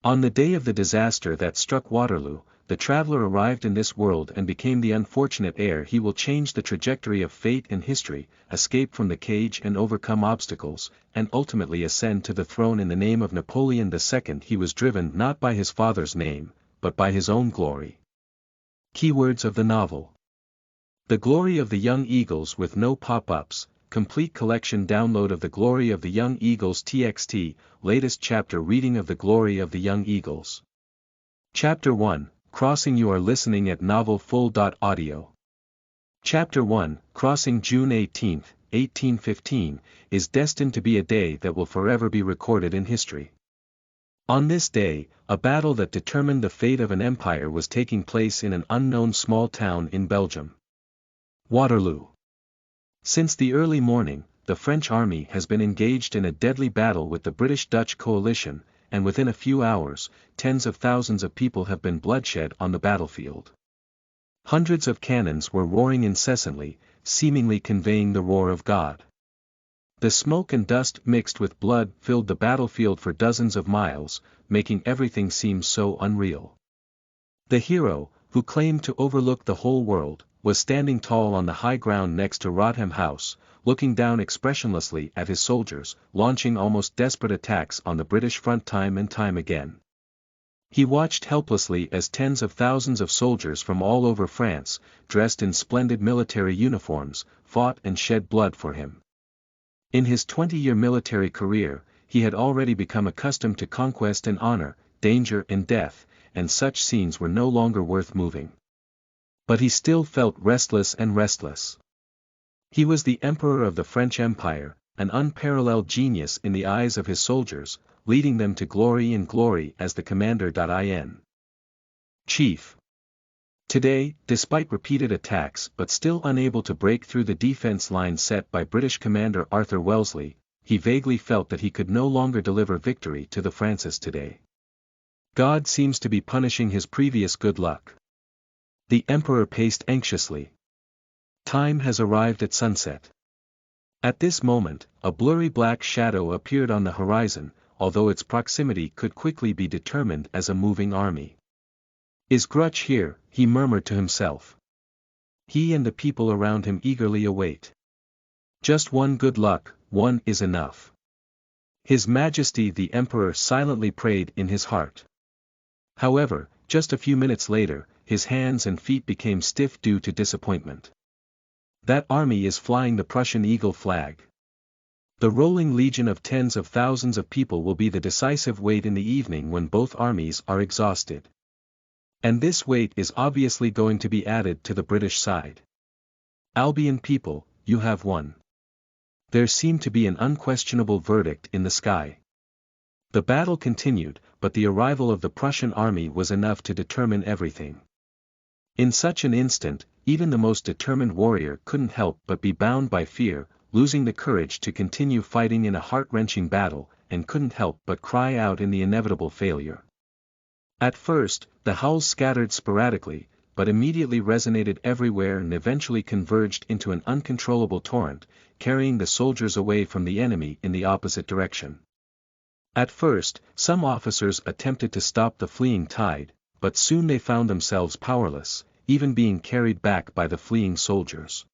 On the day of the disaster that struck Waterloo, the traveler arrived in this world and became the unfortunate heir. He will change the trajectory of fate and history, escape from the cage and overcome obstacles, and ultimately ascend to the throne in the name of Napoleon II. He was driven not by his father's name, but by his own glory. Keywords of the novel. The Glory of the Young Eagles with no pop-ups, complete collection download of The Glory of the Young Eagles TXT, latest chapter reading of The Glory of the Young Eagles. Chapter 1, Crossing. You are listening at novelfull.audio. Chapter 1, Crossing. June 18, 1815, is destined to be a day that will forever be recorded in history. On this day, a battle that determined the fate of an empire was taking place in an unknown small town in Belgium. Waterloo. Since the early morning, the French army has been engaged in a deadly battle with the British-Dutch coalition, and within a few hours, tens of thousands of people have been bloodshed on the battlefield. Hundreds of cannons were roaring incessantly, seemingly conveying the roar of God. The smoke and dust mixed with blood filled the battlefield for dozens of miles, making everything seem so unreal. The hero, who claimed to overlook the whole world, was standing tall on the high ground next to Rodham House, looking down expressionlessly at his soldiers, launching almost desperate attacks on the British front time and time again. He watched helplessly as tens of thousands of soldiers from all over France, dressed in splendid military uniforms, fought and shed blood for him. In his 20-year military career, he had already become accustomed to conquest and honor, danger and death, and such scenes were no longer worth moving. But he still felt restless and restless. He was the emperor of the French Empire, an unparalleled genius in the eyes of his soldiers, leading them to glory and glory as the commander-in chief. Today, despite repeated attacks but still unable to break through the defense line set by British commander Arthur Wellesley, he vaguely felt that he could no longer deliver victory to the Francis today. God seems to be punishing his previous good luck. The emperor paced anxiously. Time has arrived at sunset. At this moment, a blurry black shadow appeared on the horizon, although its proximity could quickly be determined as a moving army. Is Grutch here? He murmured to himself. He and the people around him eagerly await. Just one good luck, one is enough. His Majesty the Emperor silently prayed in his heart. However, just a few minutes later, his hands and feet became stiff due to disappointment. That army is flying the Prussian eagle flag. The rolling legion of tens of thousands of people will be the decisive weight in the evening when both armies are exhausted. And this weight is obviously going to be added to the British side. Albion people, you have won. There seemed to be an unquestionable verdict in the sky. The battle continued, but the arrival of the Prussian army was enough to determine everything. In such an instant, even the most determined warrior couldn't help but be bound by fear, losing the courage to continue fighting in a heart-wrenching battle, and couldn't help but cry out in the inevitable failure. At first, the howls scattered sporadically, but immediately resonated everywhere and eventually converged into an uncontrollable torrent, carrying the soldiers away from the enemy in the opposite direction. At first, some officers attempted to stop the fleeing tide, but soon they found themselves powerless, even being carried back by the fleeing soldiers.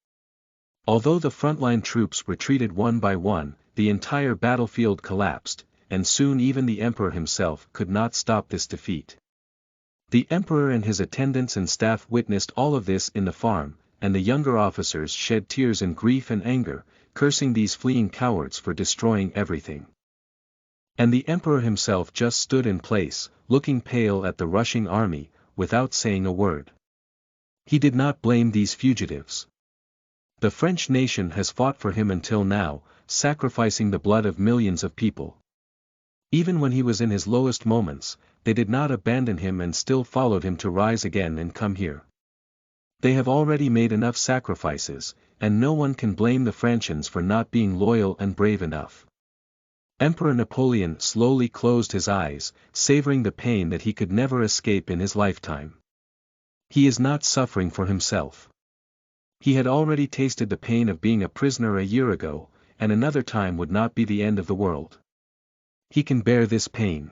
Although the frontline troops retreated one by one, the entire battlefield collapsed, and soon even the emperor himself could not stop this defeat. The emperor and his attendants and staff witnessed all of this in the farm, and the younger officers shed tears in grief and anger, cursing these fleeing cowards for destroying everything. And the emperor himself just stood in place, looking pale at the rushing army, without saying a word. He did not blame these fugitives. The French nation has fought for him until now, sacrificing the blood of millions of people. Even when he was in his lowest moments, they did not abandon him and still followed him to rise again and come here. They have already made enough sacrifices, and no one can blame the Franchins for not being loyal and brave enough. Emperor Napoleon slowly closed his eyes, savoring the pain that he could never escape in his lifetime. He is not suffering for himself. He had already tasted the pain of being a prisoner a year ago, and another time would not be the end of the world. He can bear this pain.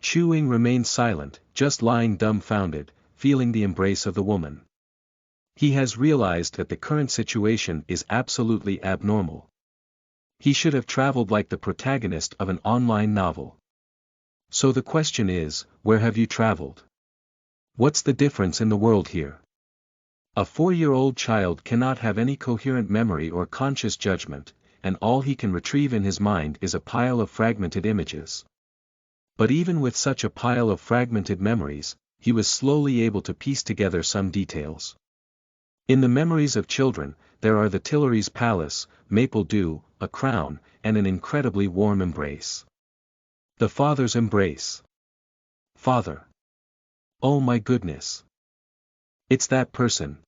Chu Ying remained silent, just lying dumbfounded, feeling the embrace of the woman. He has realized that the current situation is absolutely abnormal. He should have traveled like the protagonist of an online novel. So the question is, where have you traveled? What's the difference in the world here? A 4-year-old child cannot have any coherent memory or conscious judgment, and all he can retrieve in his mind is a pile of fragmented images. But even with such a pile of fragmented memories, he was slowly able to piece together some details. In the memories of children, there are the Tuileries Palace, maple dew, a crown, and an incredibly warm embrace. The father's embrace. Father. Oh my goodness. It's that person.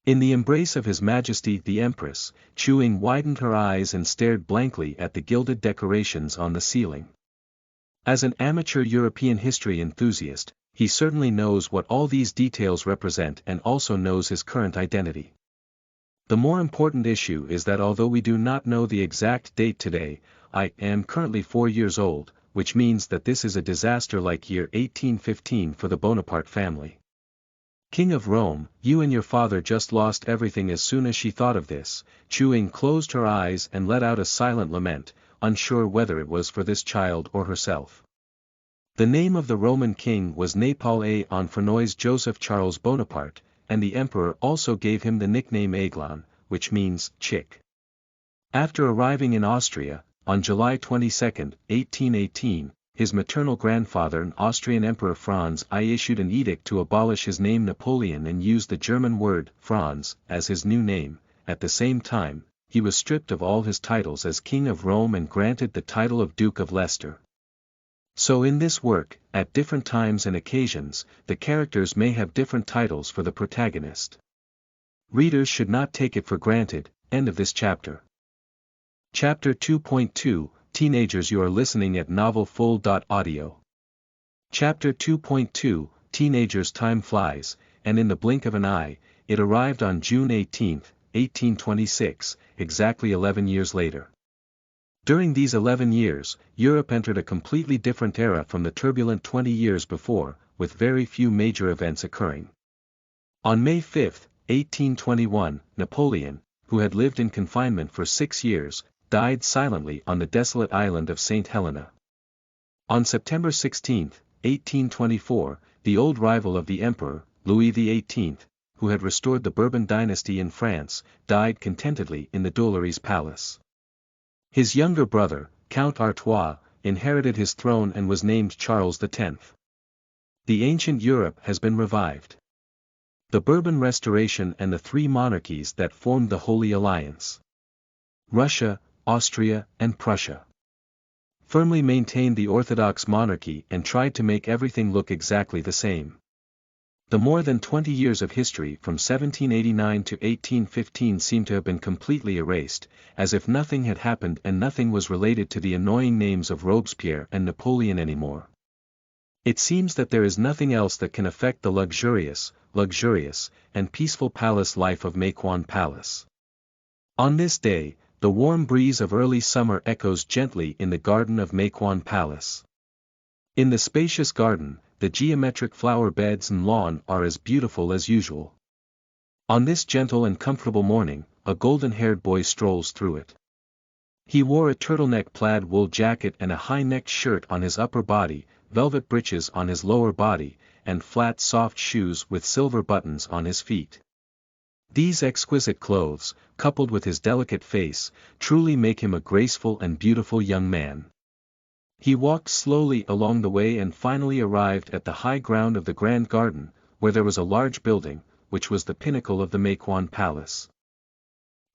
In the embrace of His Majesty the Empress, Chu Ying widened her eyes and stared blankly at the gilded decorations on the ceiling. As an amateur European history enthusiast, he certainly knows what all these details represent and also knows his current identity. The more important issue is that although we do not know the exact date today, I am currently 4 years old, which means that this is a disaster like year 1815 for the Bonaparte family. King of Rome, you and your father just lost everything. As soon as she thought of this, Chu Ying closed her eyes and let out a silent lament, unsure whether it was for this child or herself. The name of the Roman king was Napoleon II Joseph Charles Bonaparte, and the emperor also gave him the nickname Aiglon, which means chick. After arriving in Austria, on July 22, 1818, his maternal grandfather and Austrian Emperor Franz I issued an edict to abolish his name Napoleon and use the German word Franz as his new name. At the same time, he was stripped of all his titles as King of Rome and granted the title of Duke of Leicester. So in this work, at different times and occasions, the characters may have different titles for the protagonist. Readers should not take it for granted. End of this chapter. Chapter 2.2, Teenagers. You are listening at novelfull.audio. Chapter 2.2, Teenagers. Time flies, and in the blink of an eye, it arrived on June 18, 1826, exactly 11 years later. During these 11 years, Europe entered a completely different era from the turbulent 20 years before, with very few major events occurring. On May 5, 1821, Napoleon, who had lived in confinement for 6 years, died silently on the desolate island of St. Helena. On September 16, 1824, the old rival of the emperor, Louis XVIII, who had restored the Bourbon dynasty in France, died contentedly in the Tuileries Palace. His younger brother, Count Artois, inherited his throne and was named Charles X. The ancient Europe has been revived. The Bourbon Restoration and the 3 monarchies that formed the Holy Alliance, Russia, Austria, and Prussia, firmly maintained the Orthodox monarchy and tried to make everything look exactly the same. The more than 20 years of history from 1789 to 1815 seem to have been completely erased, as if nothing had happened and nothing was related to the annoying names of Robespierre and Napoleon anymore. It seems that there is nothing else that can affect the luxurious, and peaceful palace life of Metternich Palace. On this day, the warm breeze of early summer echoes gently in the garden of Metternich Palace. In the spacious garden, the geometric flower beds and lawn are as beautiful as usual. On this gentle and comfortable morning, a golden-haired boy strolls through it. He wore a turtleneck plaid wool jacket and a high-necked shirt on his upper body, velvet breeches on his lower body, and flat soft shoes with silver buttons on his feet. These exquisite clothes, coupled with his delicate face, truly make him a graceful and beautiful young man. He walked slowly along the way and finally arrived at the high ground of the Grand Garden, where there was a large building, which was the pinnacle of the Metternich Palace,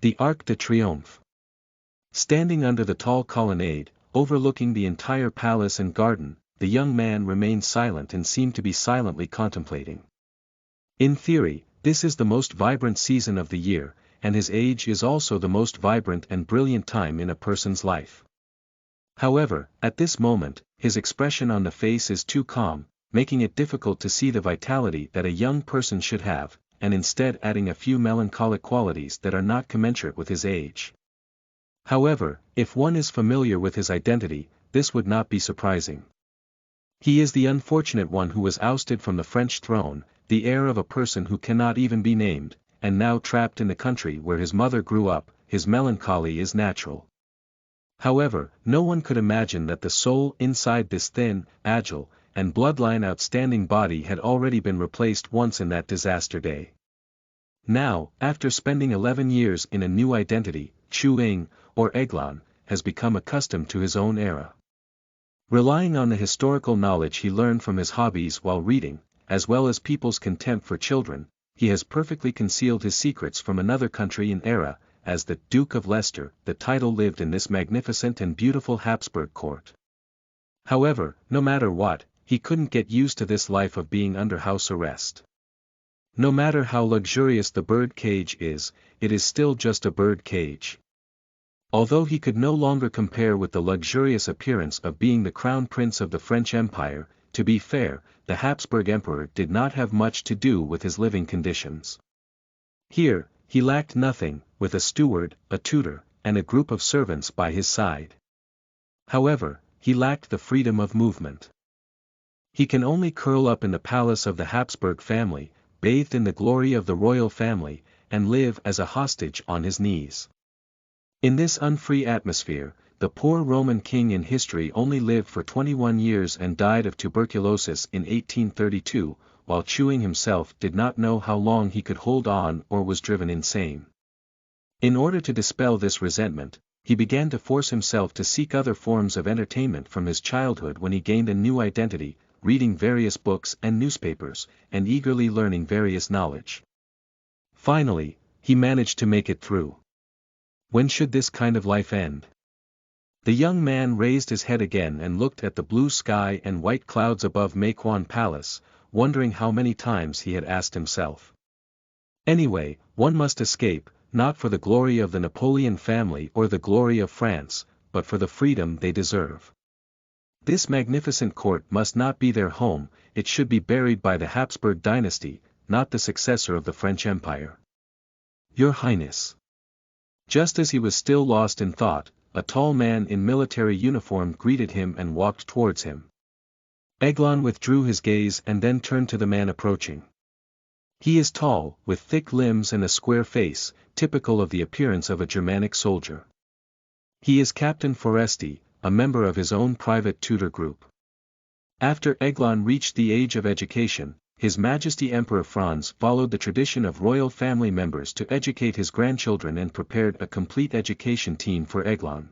the Arc de Triomphe. Standing under the tall colonnade, overlooking the entire palace and garden, the young man remained silent and seemed to be silently contemplating. In theory, this is the most vibrant season of the year, and his age is also the most vibrant and brilliant time in a person's life. However, at this moment, his expression on the face is too calm, making it difficult to see the vitality that a young person should have, and instead adding a few melancholic qualities that are not commensurate with his age. However, if one is familiar with his identity, this would not be surprising. He is the unfortunate one who was ousted from the French throne, the heir of a person who cannot even be named, and now trapped in the country where his mother grew up. His melancholy is natural. However, no one could imagine that the soul inside this thin, agile, and bloodline outstanding body had already been replaced once in that disaster day. Now, after spending 11 years in a new identity, Chu Ying, or Eglon, has become accustomed to his own era. Relying on the historical knowledge he learned from his hobbies while reading, as well as people's contempt for children, he has perfectly concealed his secrets from another country and era. As the Duke of Leicester, the title lived in this magnificent and beautiful Habsburg court. However, no matter what, he couldn't get used to this life of being under house arrest. No matter how luxurious the bird cage is, it is still just a bird cage. Although he could no longer compare with the luxurious appearance of being the crown prince of the French Empire, to be fair, the Habsburg emperor did not have much to do with his living conditions. Here, he lacked nothing, with a steward, a tutor, and a group of servants by his side. However, he lacked the freedom of movement. He can only curl up in the palace of the Habsburg family, bathed in the glory of the royal family, and live as a hostage on his knees. In this unfree atmosphere, the poor Roman king in history only lived for 21 years and died of tuberculosis in 1832, while Chu Ying himself did not know how long he could hold on or was driven insane. In order to dispel this resentment, he began to force himself to seek other forms of entertainment from his childhood when he gained a new identity, reading various books and newspapers, and eagerly learning various knowledge. Finally, he managed to make it through. When should this kind of life end? The young man raised his head again and looked at the blue sky and white clouds above Mequon Palace, wondering how many times he had asked himself. Anyway, one must escape, not for the glory of the Napoleon family or the glory of France, but for the freedom they deserve. This magnificent court must not be their home, it should be buried by the Habsburg dynasty, not the successor of the French Empire. Your Highness. Just as he was still lost in thought, a tall man in military uniform greeted him and walked towards him. Eglon withdrew his gaze and then turned to the man approaching. He is tall, with thick limbs and a square face, typical of the appearance of a Germanic soldier. He is Captain Foresti, a member of his own private tutor group. After Eglon reached the age of education, His Majesty Emperor Franz followed the tradition of royal family members to educate his grandchildren and prepared a complete education team for Eglon.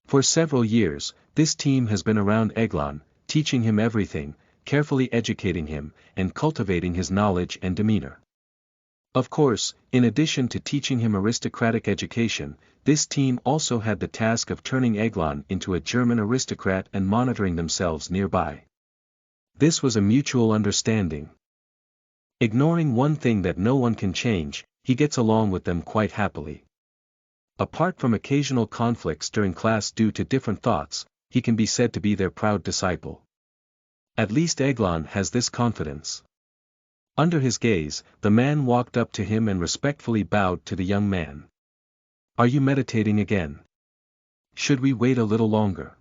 For several years, this team has been around Eglon, teaching him everything, carefully educating him, and cultivating his knowledge and demeanor. Of course, in addition to teaching him aristocratic education, this team also had the task of turning Eglon into a German aristocrat and monitoring themselves nearby. This was a mutual understanding. Ignoring one thing that no one can change, he gets along with them quite happily. Apart from occasional conflicts during class due to different thoughts, he can be said to be their proud disciple. At least Eglon has this confidence. Under his gaze, the man walked up to him and respectfully bowed to the young man. Are you meditating again? Should we wait a little longer?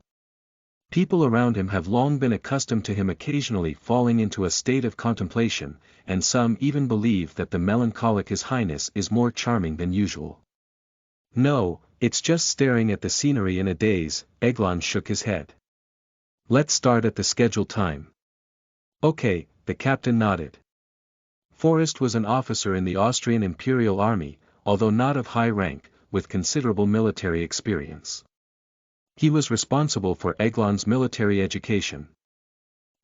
People around him have long been accustomed to him occasionally falling into a state of contemplation, and some even believe that the melancholic His Highness is more charming than usual. No, it's just staring at the scenery in a daze. Eglon shook his head. Let's start at the scheduled time. Okay, the captain nodded. Forrest was an officer in the Austrian Imperial Army, although not of high rank, with considerable military experience. He was responsible for Eglon's military education.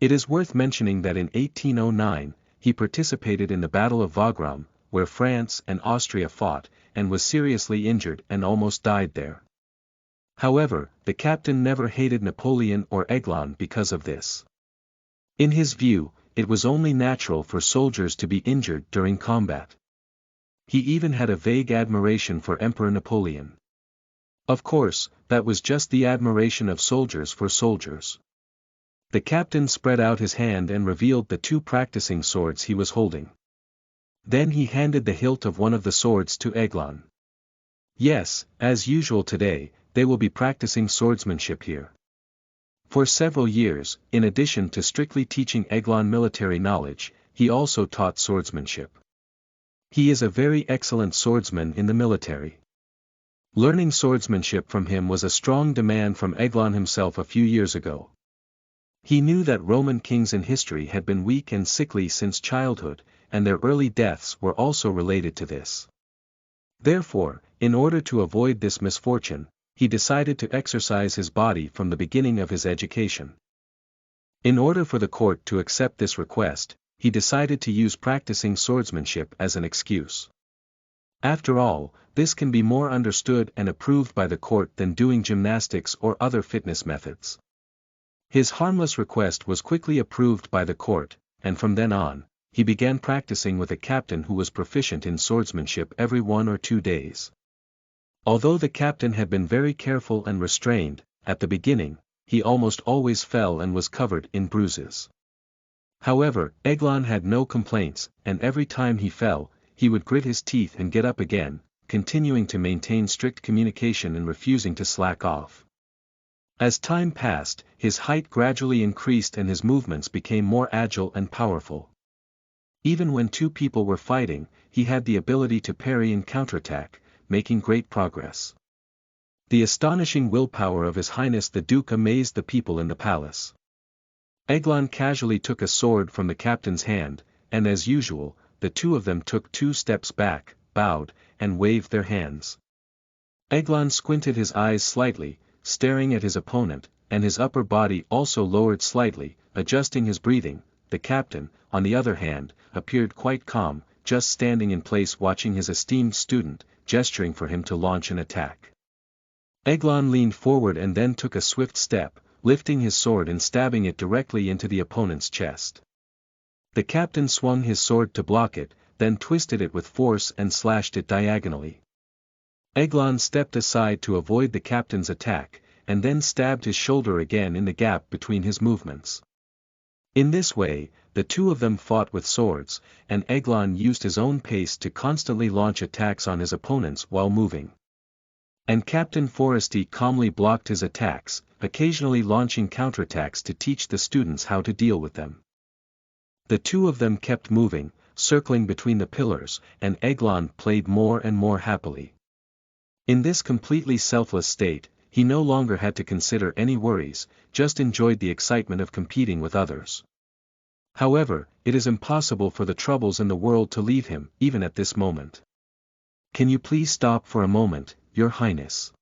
It is worth mentioning that in 1809, he participated in the Battle of Wagram, where France and Austria fought, and was seriously injured and almost died there. However, the captain never hated Napoleon or Eglon because of this. In his view, it was only natural for soldiers to be injured during combat. He even had a vague admiration for Emperor Napoleon. Of course, that was just the admiration of soldiers for soldiers. The captain spread out his hand and revealed the two practicing swords he was holding. Then he handed the hilt of one of the swords to Eglon. Yes, as usual today, they will be practicing swordsmanship here. For several years, in addition to strictly teaching Eglon military knowledge, he also taught swordsmanship. He is a very excellent swordsman in the military. Learning swordsmanship from him was a strong demand from Eglon himself a few years ago. He knew that Roman kings in history had been weak and sickly since childhood, and their early deaths were also related to this. Therefore, in order to avoid this misfortune, he decided to exercise his body from the beginning of his education. In order for the court to accept this request, he decided to use practicing swordsmanship as an excuse. After all, this can be more understood and approved by the court than doing gymnastics or other fitness methods. His harmless request was quickly approved by the court, and from then on, he began practicing with a captain who was proficient in swordsmanship every 1 or 2 days. Although the captain had been very careful and restrained, at the beginning, he almost always fell and was covered in bruises. However, Eglon had no complaints, and every time he fell, he would grit his teeth and get up again, continuing to maintain strict communication and refusing to slack off. As time passed, his height gradually increased and his movements became more agile and powerful. Even when 2 people were fighting, he had the ability to parry and counterattack, making great progress. The astonishing willpower of His Highness the Duke amazed the people in the palace. Eglon casually took a sword from the captain's hand, and as usual, the 2 of them took 2 steps back, bowed, and waved their hands. Eglon squinted his eyes slightly, staring at his opponent, and his upper body also lowered slightly, adjusting his breathing. The captain, on the other hand, appeared quite calm, just standing in place watching his esteemed student, gesturing for him to launch an attack. Eglon leaned forward and then took a swift step, lifting his sword and stabbing it directly into the opponent's chest. The captain swung his sword to block it, then twisted it with force and slashed it diagonally. Eglon stepped aside to avoid the captain's attack, and then stabbed his shoulder again in the gap between his movements. In this way, the 2 of them fought with swords, and Eglon used his own pace to constantly launch attacks on his opponents while moving. And Captain Forresty calmly blocked his attacks, occasionally launching counterattacks to teach the students how to deal with them. The 2 of them kept moving, circling between the pillars, and Eglon played more and more happily. In this completely selfless state, he no longer had to consider any worries, just enjoyed the excitement of competing with others. However, it is impossible for the troubles in the world to leave him, even at this moment. "Can you please stop for a moment, Your Highness?"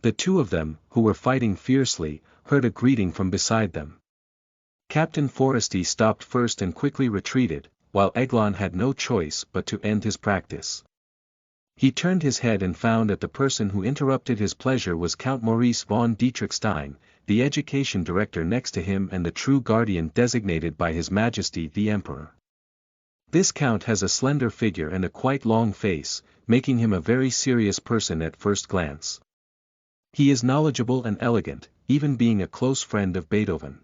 The 2 of them, who were fighting fiercely, heard a greeting from beside them. Captain Forresty stopped first and quickly retreated, while Eglon had no choice but to end his practice. He turned his head and found that the person who interrupted his pleasure was Count Maurice von Dietrichstein, the education director next to him and the true guardian designated by His Majesty the Emperor. This count has a slender figure and a quite long face, making him a very serious person at first glance. He is knowledgeable and elegant, even being a close friend of Beethoven.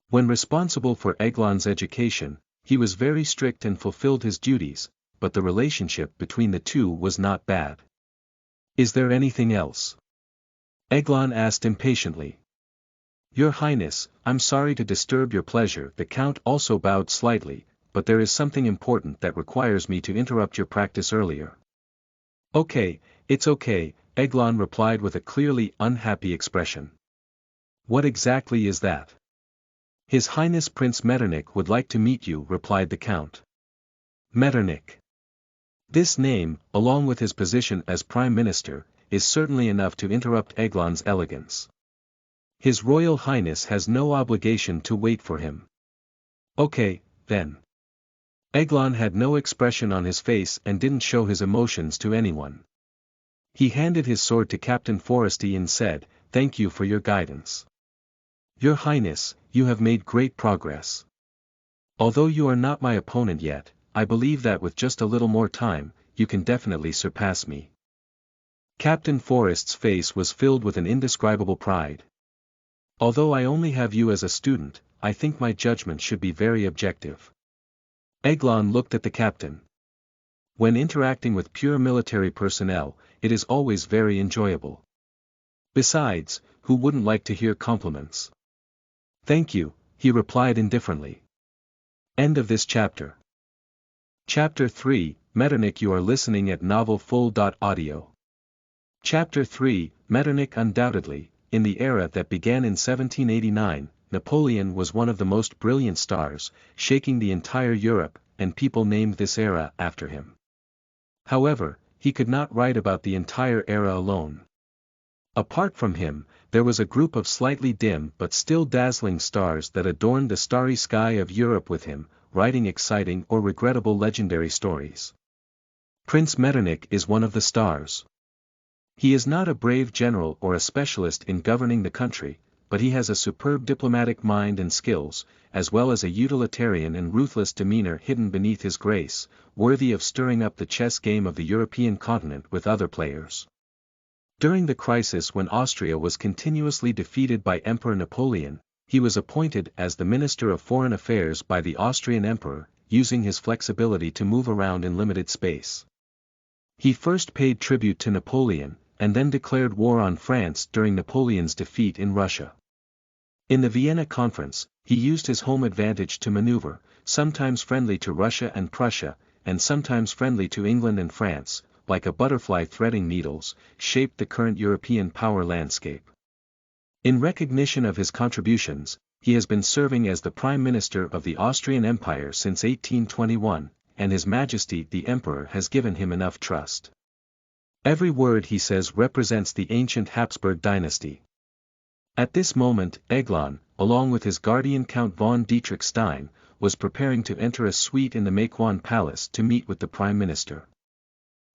When responsible for Eglon's education, he was very strict and fulfilled his duties, but the relationship between the 2 was not bad. "Is there anything else?" Eglon asked impatiently. "Your Highness, I'm sorry to disturb your pleasure." The count also bowed slightly, "but there is something important that requires me to interrupt your practice earlier." "Okay, it's okay," Eglon replied with a clearly unhappy expression. "What exactly is that?" "His Highness Prince Metternich would like to meet you," replied the count. Metternich. This name, along with his position as Prime Minister, is certainly enough to interrupt Eglon's elegance. His Royal Highness has no obligation to wait for him. "Okay, then." Eglon had no expression on his face and didn't show his emotions to anyone. He handed his sword to Captain Forresty and said, "Thank you for your guidance. Your Highness, you have made great progress. Although you are not my opponent yet, I believe that with just a little more time, you can definitely surpass me." Captain Forrest's face was filled with an indescribable pride. "Although I only have you as a student, I think my judgment should be very objective." Eglon looked at the captain. When interacting with pure military personnel, it is always very enjoyable. Besides, who wouldn't like to hear compliments? Thank you, he replied indifferently. End of this chapter. Chapter 3, Metternich. You are listening at novelfull.audio. Chapter 3, Metternich. Undoubtedly, in the era that began in 1789, Napoleon was one of the most brilliant stars, shaking the entire Europe, and people named this era after him. However, he could not write about the entire era alone. Apart from him, there was a group of slightly dim but still dazzling stars that adorned the starry sky of Europe with him, writing exciting or regrettable legendary stories. Prince Metternich is one of the stars. He is not a brave general or a specialist in governing the country, but he has a superb diplomatic mind and skills, as well as a utilitarian and ruthless demeanor hidden beneath his grace, worthy of stirring up the chess game of the European continent with other players. During the crisis when Austria was continuously defeated by Emperor Napoleon, he was appointed as the Minister of Foreign Affairs by the Austrian Emperor, using his flexibility to move around in limited space. He first paid tribute to Napoleon, and then declared war on France during Napoleon's defeat in Russia. In the Vienna Conference, he used his home advantage to maneuver, sometimes friendly to Russia and Prussia, and sometimes friendly to England and France, like a butterfly threading needles, shaped the current European power landscape. In recognition of his contributions, he has been serving as the Prime Minister of the Austrian Empire since 1821, and His Majesty the Emperor has given him enough trust. Every word he says represents the ancient Habsburg dynasty. At this moment, Eglon, along with his guardian Count von Dietrich Stein, was preparing to enter a suite in the Metternich Palace to meet with the Prime Minister.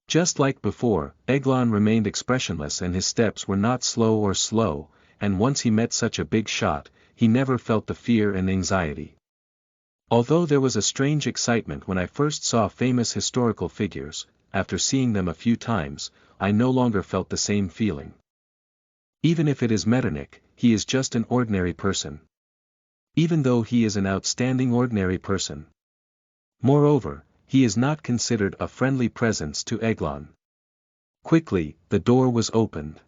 Just like before, Eglon remained expressionless and his steps were not slow, and once he met such a big shot, he never felt the fear and anxiety. Although there was a strange excitement when I first saw famous historical figures, after seeing them a few times, I no longer felt the same feeling. Even if it is Metternich, he is just an ordinary person. Even though he is an outstanding ordinary person. Moreover, he is not considered a friendly presence to Eglon. Quickly, the door was opened.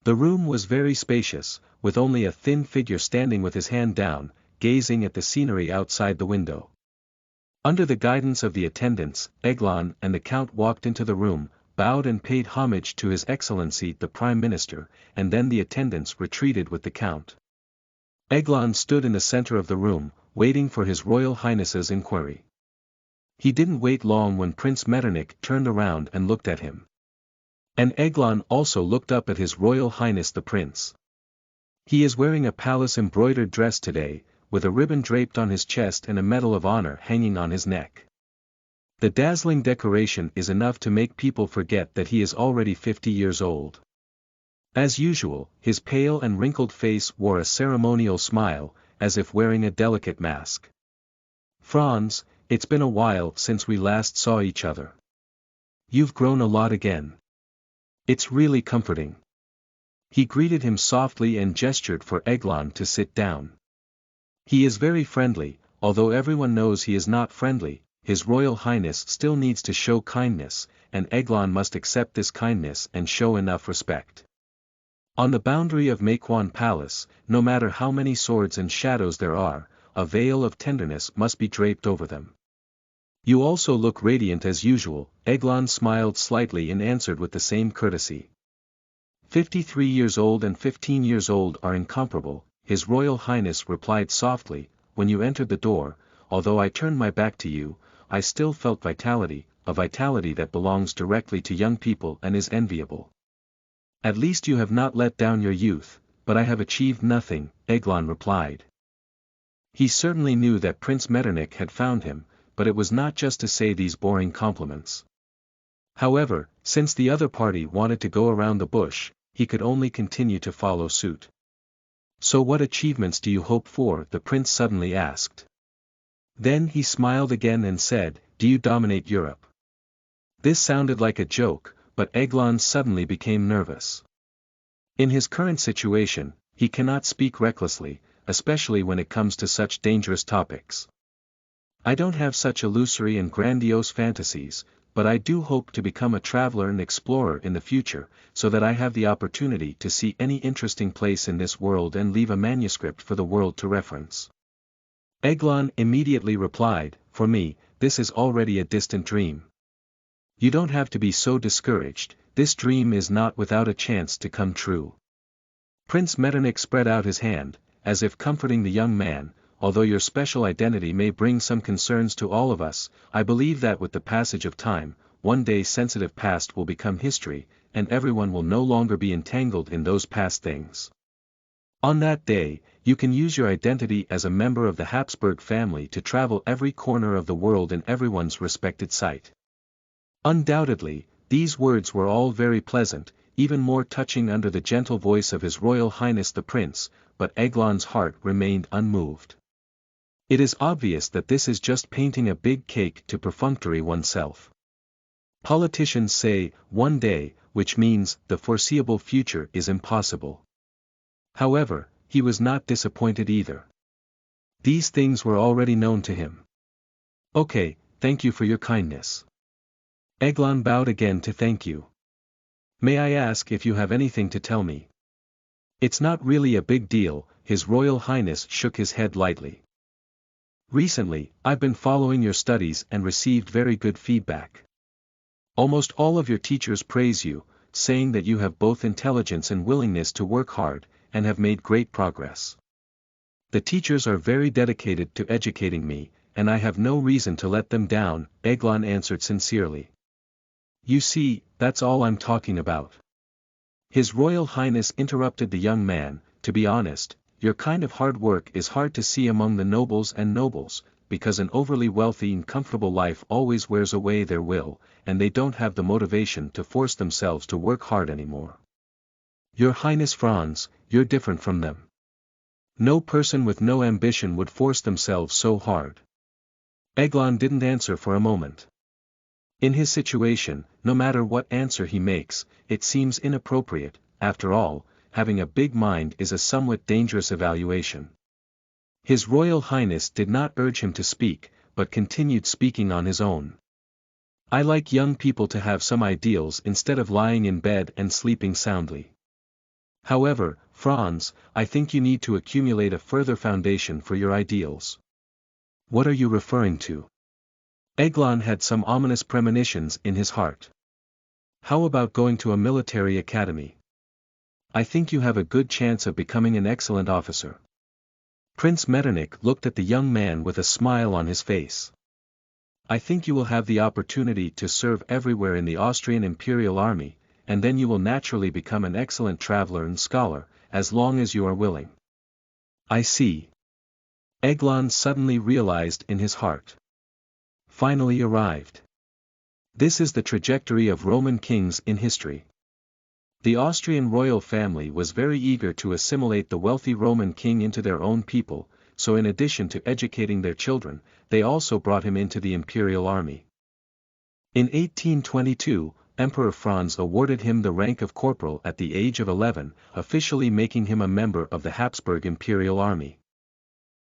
The room was very spacious, with only a thin figure standing with his hand down, gazing at the scenery outside the window. Under the guidance of the attendants, Eglon and the Count walked into the room, bowed and paid homage to His Excellency the Prime Minister, and then the attendants retreated with the Count. Eglon stood in the center of the room, waiting for His Royal Highness's inquiry. He didn't wait long when Prince Metternich turned around and looked at him. And Eglon also looked up at His Royal Highness the Prince. He is wearing a palace-embroidered dress today, with a ribbon draped on his chest and a medal of honor hanging on his neck. The dazzling decoration is enough to make people forget that he is already 50 years old. As usual, his pale and wrinkled face wore a ceremonial smile, as if wearing a delicate mask. "Franz, it's been a while since we last saw each other. You've grown a lot again. It's really comforting." He greeted him softly and gestured for Eglon to sit down. He is very friendly, although everyone knows he is not friendly. His Royal Highness still needs to show kindness, and Eglon must accept this kindness and show enough respect. On the boundary of Metternich Palace, no matter how many swords and shadows there are, a veil of tenderness must be draped over them. "You also look radiant as usual," Eglon smiled slightly and answered with the same courtesy. 53 years old and 15 years old are incomparable, His Royal Highness replied softly. "When you entered the door, although I turned my back to you, I still felt vitality, a vitality that belongs directly to young people and is enviable. At least you have not let down your youth, but I have achieved nothing," Eglon replied. He certainly knew that Prince Metternich had found him, but it was not just to say these boring compliments. However, since the other party wanted to go around the bush, he could only continue to follow suit. "So what achievements do you hope for?" the prince suddenly asked. Then he smiled again and said, "Do you dominate Europe?" This sounded like a joke, but Eglon suddenly became nervous. In his current situation, he cannot speak recklessly, especially when it comes to such dangerous topics. "I don't have such illusory and grandiose fantasies, but I do hope to become a traveler and explorer in the future, so that I have the opportunity to see any interesting place in this world and leave a manuscript for the world to reference. Eglon immediately replied, "For me, this is already a distant dream. You don't have to be so discouraged, this dream is not without a chance to come true." Prince Metternich spread out his hand, as if comforting the young man. "Although your special identity may bring some concerns to all of us, I believe that with the passage of time, one day sensitive past will become history, and everyone will no longer be entangled in those past things. On that day, you can use your identity as a member of the Habsburg family to travel every corner of the world in everyone's respected sight." Undoubtedly, these words were all very pleasant, even more touching under the gentle voice of His Royal Highness the Prince, but Eglon's heart remained unmoved. It is obvious that this is just painting a big cake to perfunctory oneself. Politicians say, "one day," which means the foreseeable future is impossible. However, he was not disappointed either. These things were already known to him. "Okay, thank you for your kindness." Eglon bowed again to thank you. "May I ask if you have anything to tell me?" "It's not really a big deal," His Royal Highness shook his head lightly. "Recently, I've been following your studies and received very good feedback. Almost all of your teachers praise you, saying that you have both intelligence and willingness to work hard, and have made great progress. The teachers are very dedicated to educating me, and I have no reason to let them down," Eglon answered sincerely. "You see, that's all I'm talking about." His Royal Highness interrupted the young man, "To be honest, your kind of hard work is hard to see among the nobles and nobles, because an overly wealthy and comfortable life always wears away their will, and they don't have the motivation to force themselves to work hard anymore. Your Highness Franz, you're different from them. No person with no ambition would force themselves so hard." Eglon didn't answer for a moment. In his situation, no matter what answer he makes, it seems inappropriate. After all, having a big mind is a somewhat dangerous evaluation. His Royal Highness did not urge him to speak, but continued speaking on his own. "I like young people to have some ideals instead of lying in bed and sleeping soundly. However, Franz, I think you need to accumulate a further foundation for your ideals." "What are you referring to?" Eglon had some ominous premonitions in his heart. "How about going to a military academy? I think you have a good chance of becoming an excellent officer." Prince Metternich looked at the young man with a smile on his face. "I think you will have the opportunity to serve everywhere in the Austrian Imperial Army, and then you will naturally become an excellent traveler and scholar, as long as you are willing." "I see." Eglon suddenly realized in his heart. Finally arrived. This is the trajectory of Roman kings in history. The Austrian royal family was very eager to assimilate the wealthy Roman king into their own people, so in addition to educating their children, they also brought him into the imperial army. In 1822, Emperor Franz awarded him the rank of corporal at the age of 11, officially making him a member of the Habsburg imperial army.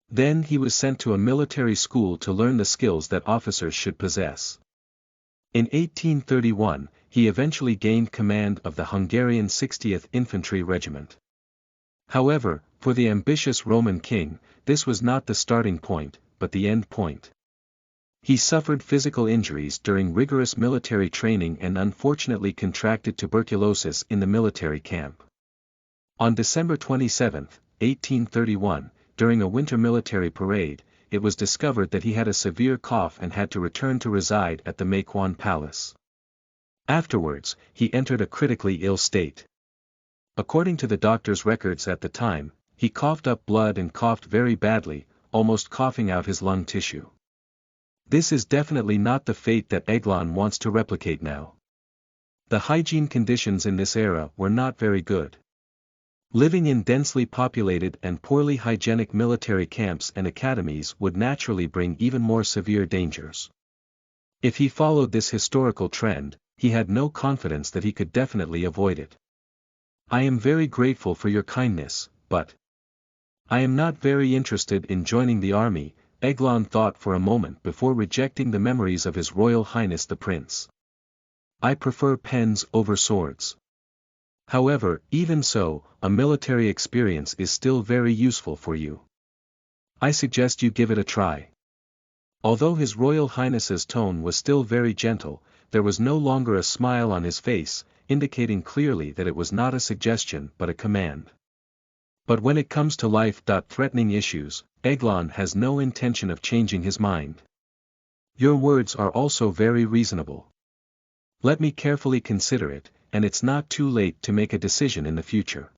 Then he was sent to a military school to learn the skills that officers should possess. In 1831, he eventually gained command of the Hungarian 60th Infantry Regiment. However, for the ambitious Roman king, this was not the starting point, but the end point. He suffered physical injuries during rigorous military training and unfortunately contracted tuberculosis in the military camp. On December 27, 1831, during a winter military parade, it was discovered that he had a severe cough and had to return to reside at the Metternich Palace. Afterwards, he entered a critically ill state. According to the doctor's records at the time, he coughed up blood and coughed very badly, almost coughing out his lung tissue. This is definitely not the fate that Eglon wants to replicate now. The hygiene conditions in this era were not very good. Living in densely populated and poorly hygienic military camps and academies would naturally bring even more severe dangers. If he followed this historical trend, he had no confidence that he could definitely avoid it. "I am very grateful for your kindness, but I am not very interested in joining the army," Eglon thought for a moment before rejecting the memories of His Royal Highness the Prince. I prefer pens over swords. However, even so, a military experience is still very useful for you. I suggest you give it a try. Although His Royal Highness's tone was still very gentle, there was no longer a smile on his face, indicating clearly that it was not a suggestion but a command. But when it comes to life-threatening issues, Eglon has no intention of changing his mind. Your words are also very reasonable. Let me carefully consider it, and it's not too late to make a decision in the future.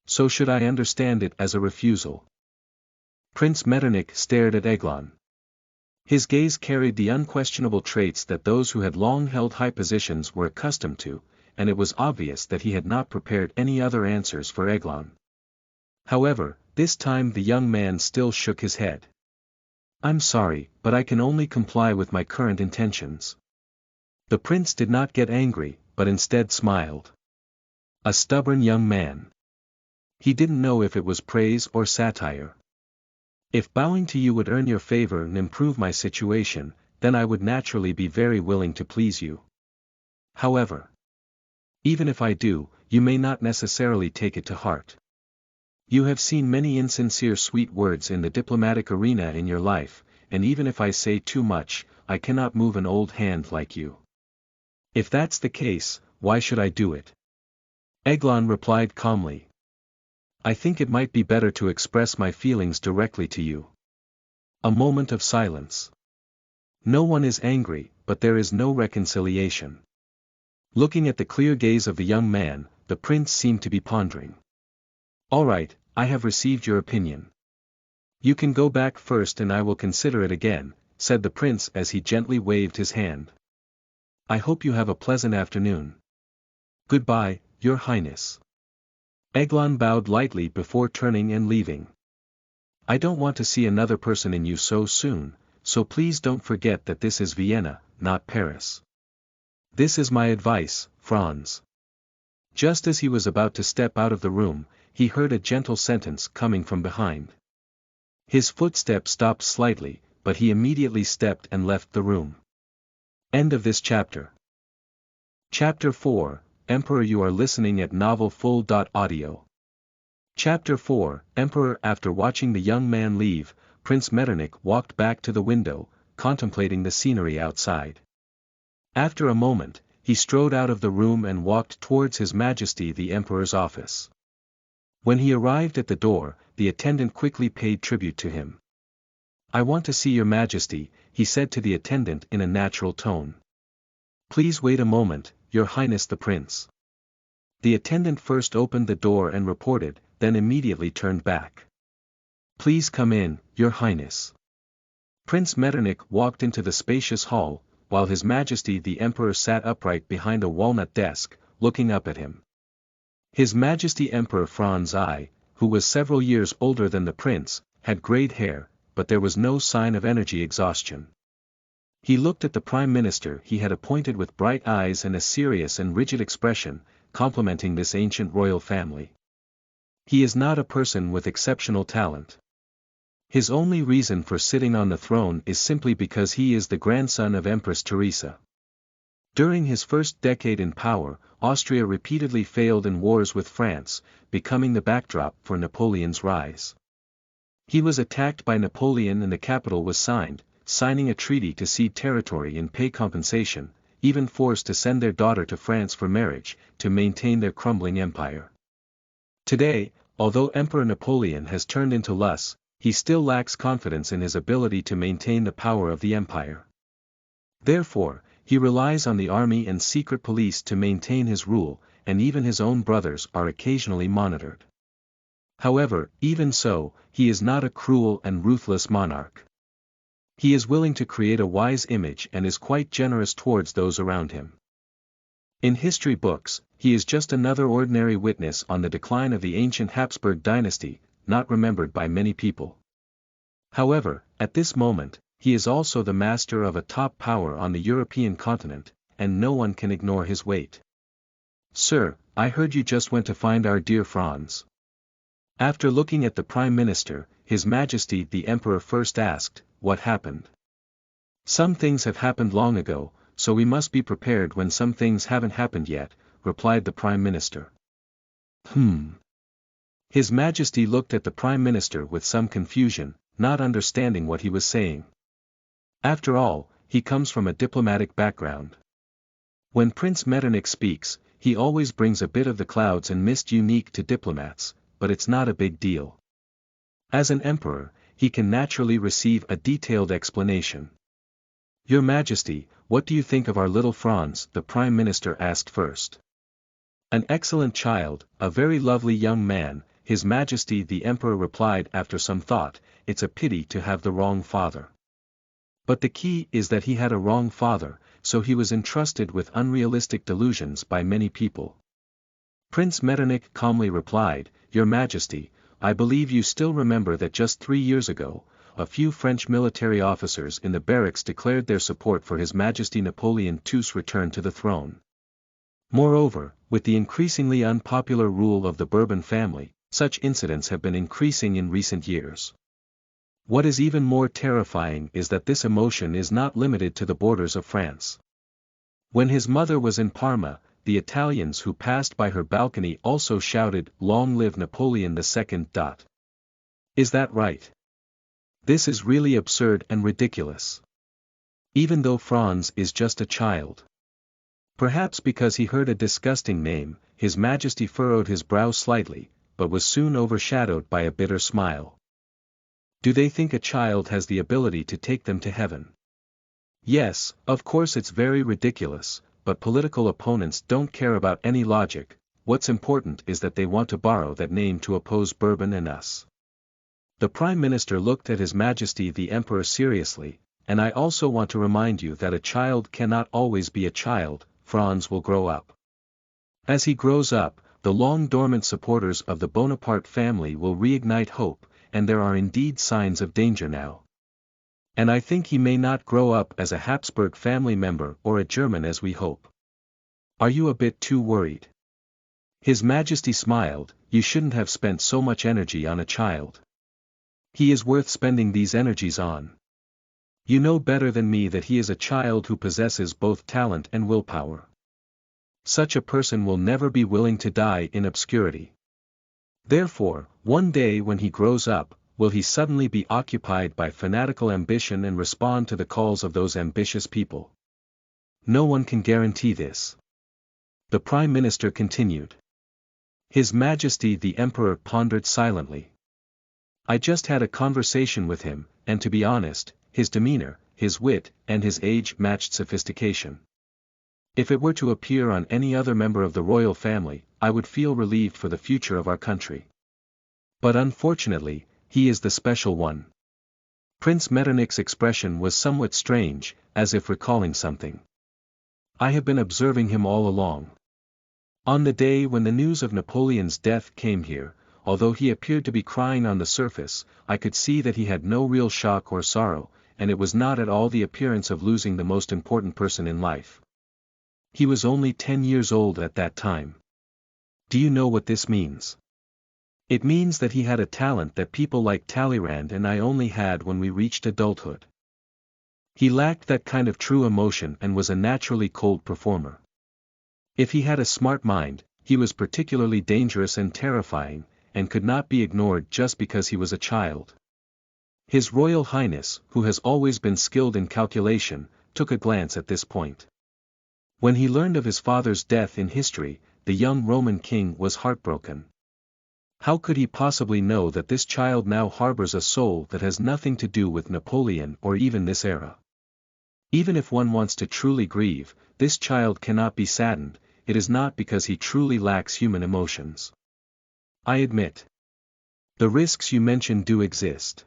So should I understand it as a refusal? Prince Metternich stared at Eglon. His gaze carried the unquestionable traits that those who had long held high positions were accustomed to, and it was obvious that he had not prepared any other answers for Eglon. However, this time the young man still shook his head. I'm sorry, but I can only comply with my current intentions. The prince did not get angry, but instead smiled. A stubborn young man. He didn't know if it was praise or satire. If bowing to you would earn your favor and improve my situation, then I would naturally be very willing to please you. However, even if I do, you may not necessarily take it to heart. You have seen many insincere sweet words in the diplomatic arena in your life, and even if I say too much, I cannot move an old hand like you. If that's the case, why should I do it? Eglon replied calmly. I think it might be better to express my feelings directly to you. A moment of silence. No one is angry, but there is no reconciliation. Looking at the clear gaze of the young man, the prince seemed to be pondering. All right, I have received your opinion. You can go back first and I will consider it again, said the prince as he gently waved his hand. I hope you have a pleasant afternoon. Goodbye, Your Highness. Eglon bowed lightly before turning and leaving. I don't want to see another person in you so soon, so please don't forget that this is Vienna, not Paris. This is my advice, Franz. Just as he was about to step out of the room, he heard a gentle sentence coming from behind. His footsteps stopped slightly, but he immediately stepped and left the room. End of this chapter. Chapter 4, Emperor. You are listening at novelfull.audio. Chapter 4, Emperor. After watching the young man leave, Prince Metternich walked back to the window, contemplating the scenery outside. After a moment, he strode out of the room and walked towards His Majesty the Emperor's office. When he arrived at the door, the attendant quickly paid tribute to him. I want to see Your Majesty, he said to the attendant in a natural tone. Please wait a moment, Your Highness the Prince. The attendant first opened the door and reported, then immediately turned back. Please come in, Your Highness. Prince Metternich walked into the spacious hall, while His Majesty the Emperor sat upright behind a walnut desk, looking up at him. His Majesty Emperor Franz I, who was several years older than the prince, had grayed hair, but there was no sign of energy exhaustion. He looked at the Prime Minister he had appointed with bright eyes and a serious and rigid expression, complimenting this ancient royal family. He is not a person with exceptional talent. His only reason for sitting on the throne is simply because he is the grandson of Empress Teresa. During his first decade in power, Austria repeatedly failed in wars with France, becoming the backdrop for Napoleon's rise. He was attacked by Napoleon and the capital was signing a treaty to cede territory and pay compensation, even forced to send their daughter to France for marriage, to maintain their crumbling empire. Today, although Emperor Napoleon has turned into Lus, he still lacks confidence in his ability to maintain the power of the empire. Therefore, he relies on the army and secret police to maintain his rule, and even his own brothers are occasionally monitored. However, even so, he is not a cruel and ruthless monarch. He is willing to create a wise image and is quite generous towards those around him. In history books, he is just another ordinary witness on the decline of the ancient Habsburg dynasty, not remembered by many people. However, at this moment, he is also the master of a top power on the European continent, and no one can ignore his weight. Sir, I heard you just went to find our dear Franz. After looking at the Prime Minister, His Majesty the Emperor first asked, what happened? Some things have happened long ago, so we must be prepared when some things haven't happened yet, replied the Prime Minister. His Majesty looked at the Prime Minister with some confusion, not understanding what he was saying. After all, he comes from a diplomatic background. When Prince Metternich speaks, he always brings a bit of the clouds and mist unique to diplomats, but it's not a big deal. As an emperor, he can naturally receive a detailed explanation. Your Majesty, what do you think of our little Franz? The Prime Minister asked first. An excellent child, a very lovely young man, His Majesty the Emperor replied after some thought. It's a pity to have the wrong father. But the key is that he had a wrong father, so he was entrusted with unrealistic delusions by many people. Prince Metternich calmly replied, Your Majesty, I believe you still remember that just 3 years ago, a few French military officers in the barracks declared their support for His Majesty Napoleon II's return to the throne. Moreover, with the increasingly unpopular rule of the Bourbon family, such incidents have been increasing in recent years. What is even more terrifying is that this emotion is not limited to the borders of France. When his mother was in Parma, the Italians who passed by her balcony also shouted, Long live Napoleon II. Is that right? This is really absurd and ridiculous. Even though Franz is just a child. Perhaps because he heard a disgusting name, His Majesty furrowed his brow slightly, but was soon overshadowed by a bitter smile. Do they think a child has the ability to take them to heaven? Yes, of course it's very ridiculous, but political opponents don't care about any logic. What's important is that they want to borrow that name to oppose Bourbon and us. The Prime Minister looked at His Majesty the Emperor seriously, and I also want to remind you that a child cannot always be a child. Franz will grow up. As he grows up, the long-dormant supporters of the Bonaparte family will reignite hope, and there are indeed signs of danger now. And I think he may not grow up as a Habsburg family member or a German as we hope. Are you a bit too worried? His Majesty smiled, You shouldn't have spent so much energy on a child. He is worth spending these energies on. You know better than me that he is a child who possesses both talent and willpower. Such a person will never be willing to die in obscurity. Therefore, one day when he grows up, will he suddenly be occupied by fanatical ambition and respond to the calls of those ambitious people? No one can guarantee this. The Prime Minister continued. His Majesty the Emperor pondered silently. I just had a conversation with him, and to be honest, his demeanor, his wit, and his age matched sophistication. If it were to appear on any other member of the royal family, I would feel relieved for the future of our country. But unfortunately, he is the special one. Prince Metternich's expression was somewhat strange, as if recalling something. I have been observing him all along. On the day when the news of Napoleon's death came here, although he appeared to be crying on the surface, I could see that he had no real shock or sorrow, and it was not at all the appearance of losing the most important person in life. He was only 10 years old at that time. Do you know what this means? It means that he had a talent that people like Talleyrand and I only had when we reached adulthood. He lacked that kind of true emotion and was a naturally cold performer. If he had a smart mind, he was particularly dangerous and terrifying, and could not be ignored just because he was a child. His Royal Highness, who has always been skilled in calculation, took a glance at this point. When he learned of his father's death in history, the young Roman king was heartbroken. How could he possibly know that this child now harbors a soul that has nothing to do with Napoleon or even this era? Even if one wants to truly grieve, this child cannot be saddened. It is not because he truly lacks human emotions. I admit. The risks you mention do exist.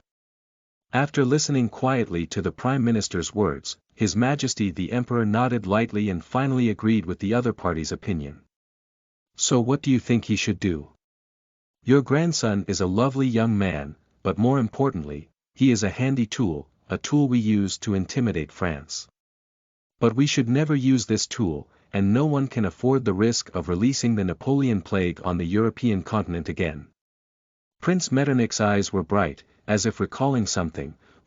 After listening quietly to the Prime Minister's words, His Majesty the Emperor nodded lightly and finally agreed with the other party's opinion. So what do you think he should do? Your grandson is a lovely young man, but more importantly, he is a handy tool, a tool we use to intimidate France. But we should never use this tool, and no one can afford the risk of releasing the Napoleon plague on the European continent again. Prince Metternich's eyes were bright, as if recalling something,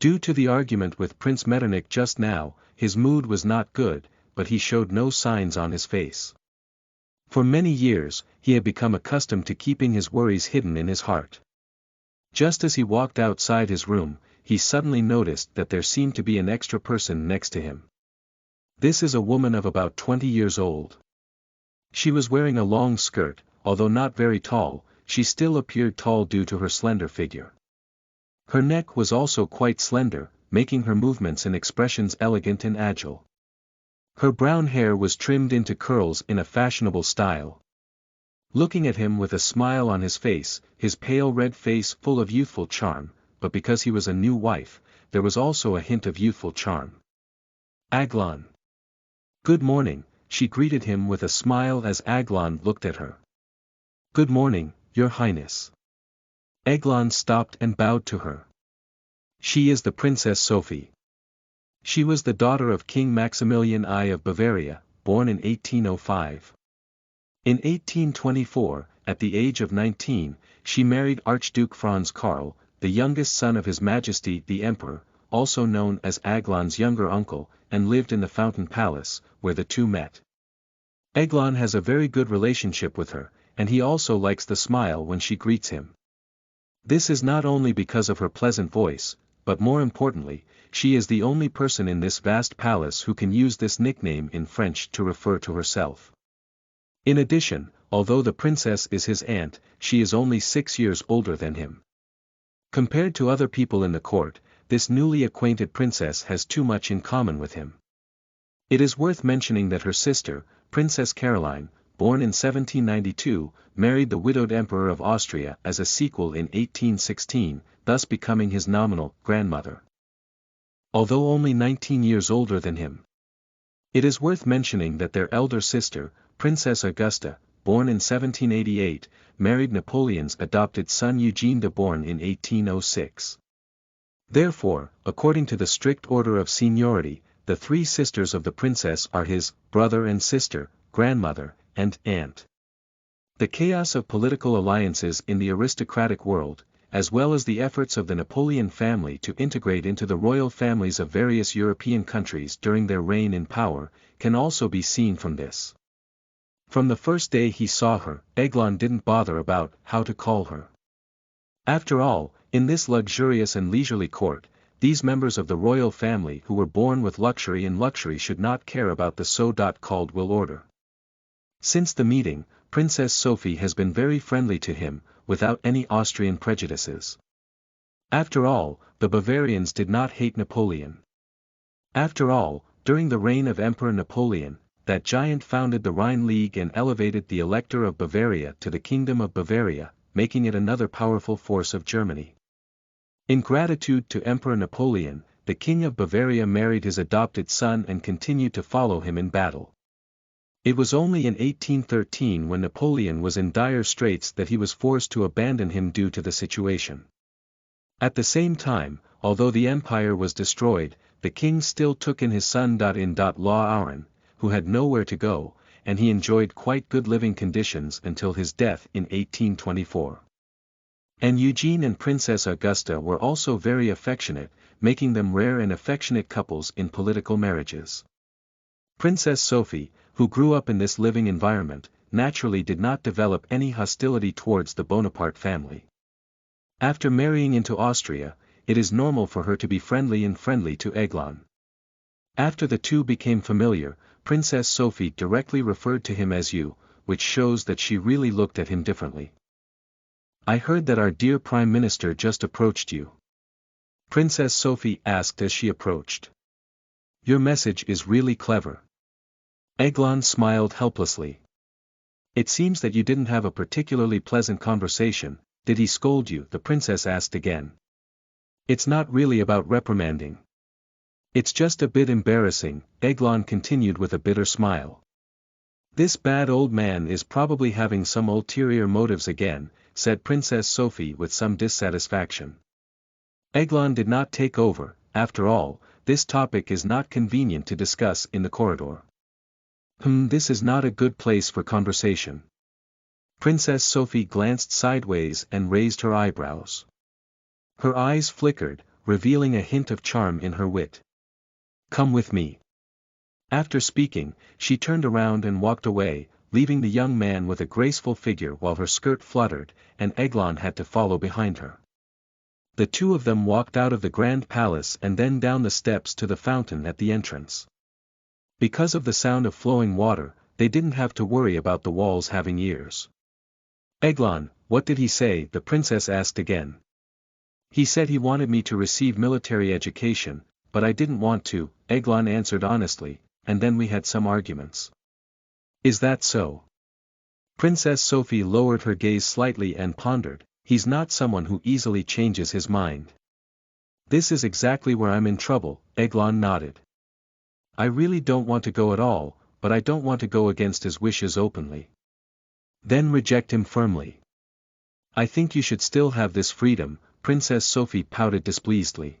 Due to the argument with Prince Metternich just now, his mood was not good, but he showed no signs on his face. For many years, he had become accustomed to keeping his worries hidden in his heart. Just as he walked outside his room, he suddenly noticed that there seemed to be an extra person next to him. This is a woman of about 20 years old. She was wearing a long skirt, although not very tall, she still appeared tall due to her slender figure. Her neck was also quite slender, making her movements and expressions elegant and agile. Her brown hair was trimmed into curls in a fashionable style. Looking at him with a smile on his face, his pale red face full of youthful charm, but because he was a new wife, there was also a hint of youthful charm. Aglon. Good morning, she greeted him with a smile as Aglon looked at her. Good morning, Your Highness. Aglon stopped and bowed to her. She is the Princess Sophie. She was the daughter of King Maximilian I of Bavaria, born in 1805. In 1824, at the age of 19, she married Archduke Franz Karl, the youngest son of His Majesty the Emperor, also known as Aglon's younger uncle, and lived in the Fountain Palace, where the two met. Aglon has a very good relationship with her, and he also likes the smile when she greets him. This is not only because of her pleasant voice, but more importantly, she is the only person in this vast palace who can use this nickname in French to refer to herself. In addition, although the princess is his aunt, she is only 6 years older than him. Compared to other people in the court, this newly acquainted princess has too much in common with him. It is worth mentioning that her sister, Princess Caroline, born in 1792, married the widowed Emperor of Austria as a sequel in 1816, thus becoming his nominal grandmother. Although only 19 years older than him. It is worth mentioning that their elder sister, Princess Augusta, born in 1788, married Napoleon's adopted son Eugene de Born in 1806. Therefore, according to the strict order of seniority, the three sisters of the princess are his brother and sister, grandmother, and aunt. The chaos of political alliances in the aristocratic world, as well as the efforts of the Napoleon family to integrate into the royal families of various European countries during their reign in power, can also be seen from this. From the first day he saw her, Aglon didn't bother about how to call her. After all, in this luxurious and leisurely court, these members of the royal family who were born with luxury and luxury should not care about the so-called will order. Since the meeting, Princess Sophie has been very friendly to him, without any Austrian prejudices. After all, the Bavarians did not hate Napoleon. After all, during the reign of Emperor Napoleon, that giant founded the Rhine League and elevated the Elector of Bavaria to the Kingdom of Bavaria, making it another powerful force of Germany. In gratitude to Emperor Napoleon, the King of Bavaria married his adopted son and continued to follow him in battle. It was only in 1813 when Napoleon was in dire straits that he was forced to abandon him due to the situation. At the same time, although the empire was destroyed, the king still took in his son-in-law Aaron, who had nowhere to go, and he enjoyed quite good living conditions until his death in 1824. And Eugene and Princess Augusta were also very affectionate, making them rare and affectionate couples in political marriages. Princess Sophie, who grew up in this living environment, naturally did not develop any hostility towards the Bonaparte family. After marrying into Austria, it is normal for her to be friendly to Aglon. After the two became familiar, Princess Sophie directly referred to him as you, which shows that she really looked at him differently. I heard that our dear Prime Minister just approached you. Princess Sophie asked as she approached. Your message is really clever. Aglon smiled helplessly. It seems that you didn't have a particularly pleasant conversation. Did he scold you? The princess asked again. It's not really about reprimanding. It's just a bit embarrassing, Aglon continued with a bitter smile. This bad old man is probably having some ulterior motives again, said Princess Sophie with some dissatisfaction. Aglon did not take over. After all, this topic is not convenient to discuss in the corridor. This is not a good place for conversation. Princess Sophie glanced sideways and raised her eyebrows. Her eyes flickered, revealing a hint of charm in her wit. "Come with me." After speaking, she turned around and walked away, leaving the young man with a graceful figure while her skirt fluttered, and Eglon had to follow behind her. The two of them walked out of the grand palace and then down the steps to the fountain at the entrance. Because of the sound of flowing water, they didn't have to worry about the walls having ears. "Eglon, what did he say?" the princess asked again. "He said he wanted me to receive military education, but I didn't want to," Eglon answered honestly, "and then we had some arguments." "Is that so?" Princess Sophie lowered her gaze slightly and pondered. "He's not someone who easily changes his mind." "This is exactly where I'm in trouble," Eglon nodded. "I really don't want to go at all, but I don't want to go against his wishes openly. Then reject him firmly." "I think you should still have this freedom," Princess Sophie pouted displeasedly.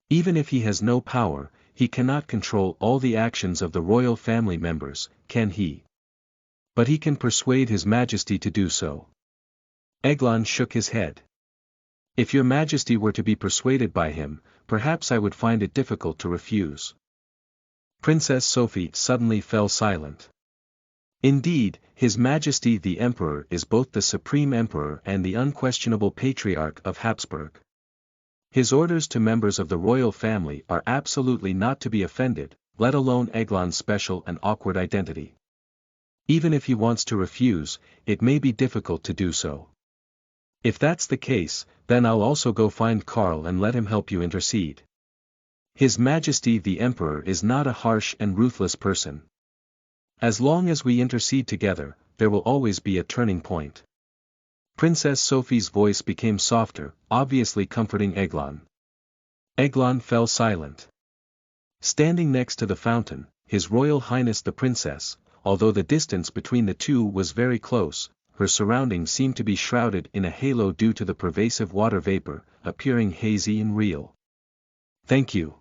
"Even if he has no power, he cannot control all the actions of the royal family members, can he? But he can persuade His Majesty to do so." Eglon shook his head. "If your Majesty were to be persuaded by him, perhaps I would find it difficult to refuse." Princess Sophie suddenly fell silent. "Indeed, His Majesty the Emperor is both the Supreme Emperor and the unquestionable Patriarch of Habsburg. His orders to members of the royal family are absolutely not to be offended, let alone Eglon's special and awkward identity. Even if he wants to refuse, it may be difficult to do so. If that's the case, then I'll also go find Karl and let him help you intercede. His Majesty the Emperor is not a harsh and ruthless person. As long as we intercede together, there will always be a turning point." Princess Sophie's voice became softer, obviously comforting Eglon. Eglon fell silent. Standing next to the fountain, His Royal Highness the Princess, although the distance between the two was very close, her surroundings seemed to be shrouded in a halo due to the pervasive water vapor, appearing hazy and real. "Thank you."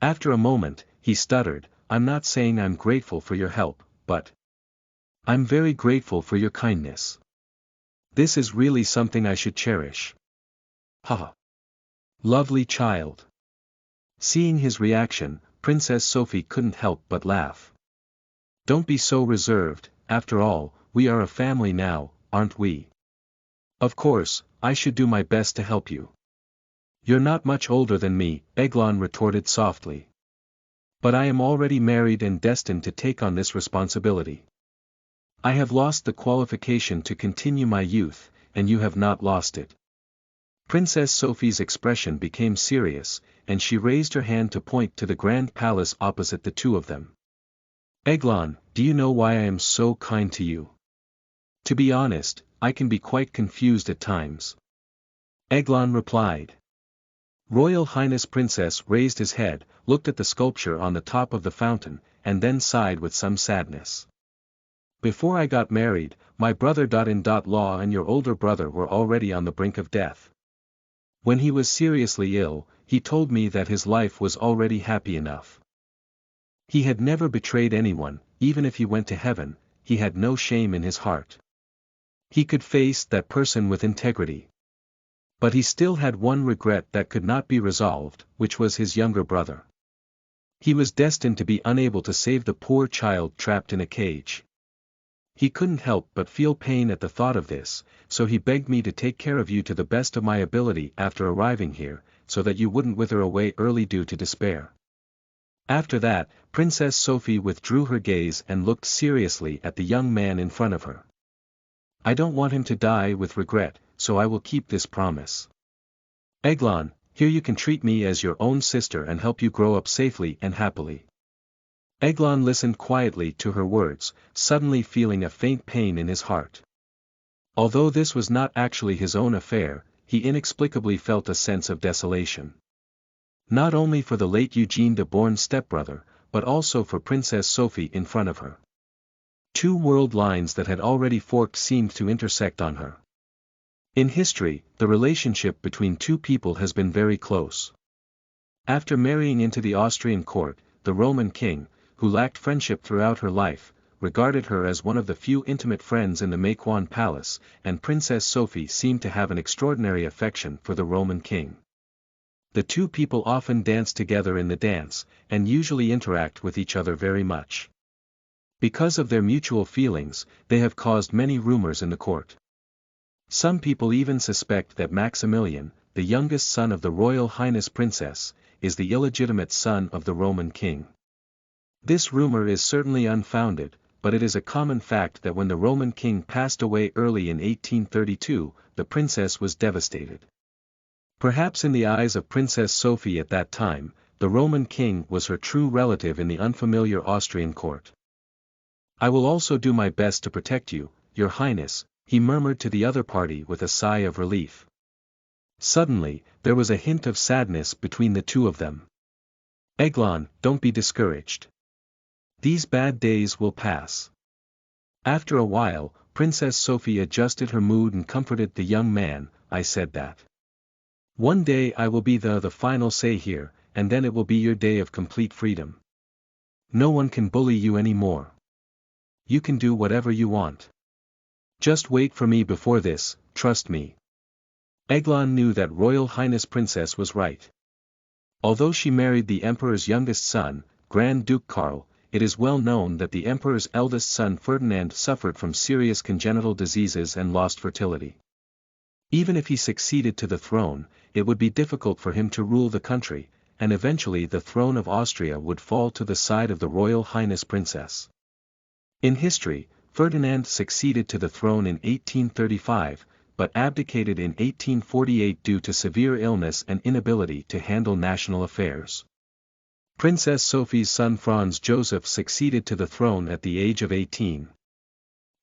After a moment, he stuttered, "I'm not saying I'm grateful for your help, but I'm very grateful for your kindness. This is really something I should cherish." "Haha. Lovely child." Seeing his reaction, Princess Sophie couldn't help but laugh. "Don't be so reserved, after all, we are a family now, aren't we? Of course, I should do my best to help you." "You're not much older than me," Eglon retorted softly. "But I am already married and destined to take on this responsibility. I have lost the qualification to continue my youth, and you have not lost it." Princess Sophie's expression became serious, and she raised her hand to point to the grand palace opposite the two of them. "Eglon, do you know why I am so kind to you? To be honest, I can be quite confused at times." Eglon replied. Royal Highness Princess raised his head, looked at the sculpture on the top of the fountain, and then sighed with some sadness. "Before I got married, my brother-in-law and your older brother were already on the brink of death. When he was seriously ill, he told me that his life was already happy enough. He had never betrayed anyone, even if he went to heaven, he had no shame in his heart. He could face that person with integrity. But he still had one regret that could not be resolved, which was his younger brother. He was destined to be unable to save the poor child trapped in a cage. He couldn't help but feel pain at the thought of this, so he begged me to take care of you to the best of my ability after arriving here, so that you wouldn't wither away early due to despair." After that, Princess Sophie withdrew her gaze and looked seriously at the young man in front of her. "I don't want him to die with regret, so I will keep this promise. Eglon, here you can treat me as your own sister and help you grow up safely and happily." Eglon listened quietly to her words, suddenly feeling a faint pain in his heart. Although this was not actually his own affair, he inexplicably felt a sense of desolation. Not only for the late Eugene de Bourne's stepbrother, but also for Princess Sophie in front of her. Two world lines that had already forked seemed to intersect on her. In history, the relationship between two people has been very close. After marrying into the Austrian court, the Roman king, who lacked friendship throughout her life, regarded her as one of the few intimate friends in the Metternich palace, and Princess Sophie seemed to have an extraordinary affection for the Roman king. The two people often dance together in the dance, and usually interact with each other very much. Because of their mutual feelings, they have caused many rumors in the court. Some people even suspect that Maximilian, the youngest son of the Royal Highness Princess, is the illegitimate son of the Roman king. This rumor is certainly unfounded, but it is a common fact that when the Roman king passed away early in 1832, the princess was devastated. Perhaps in the eyes of Princess Sophie at that time, the Roman king was her true relative in the unfamiliar Austrian court. "I will also do my best to protect you, Your Highness," he murmured to the other party with a sigh of relief. Suddenly, there was a hint of sadness between the two of them. "Eglon, don't be discouraged. These bad days will pass." After a while, Princess Sophie adjusted her mood and comforted the young man. "I said that. One day I will be the final say here, and then it will be your day of complete freedom. No one can bully you anymore. You can do whatever you want. Just wait for me before this, trust me." Eglon knew that Royal Highness Princess was right. Although she married the Emperor's youngest son, Grand Duke Karl, it is well known that the Emperor's eldest son Ferdinand suffered from serious congenital diseases and lost fertility. Even if he succeeded to the throne, it would be difficult for him to rule the country, and eventually the throne of Austria would fall to the side of the Royal Highness Princess. In history, Ferdinand succeeded to the throne in 1835, but abdicated in 1848 due to severe illness and inability to handle national affairs. Princess Sophie's son Franz Joseph succeeded to the throne at the age of 18.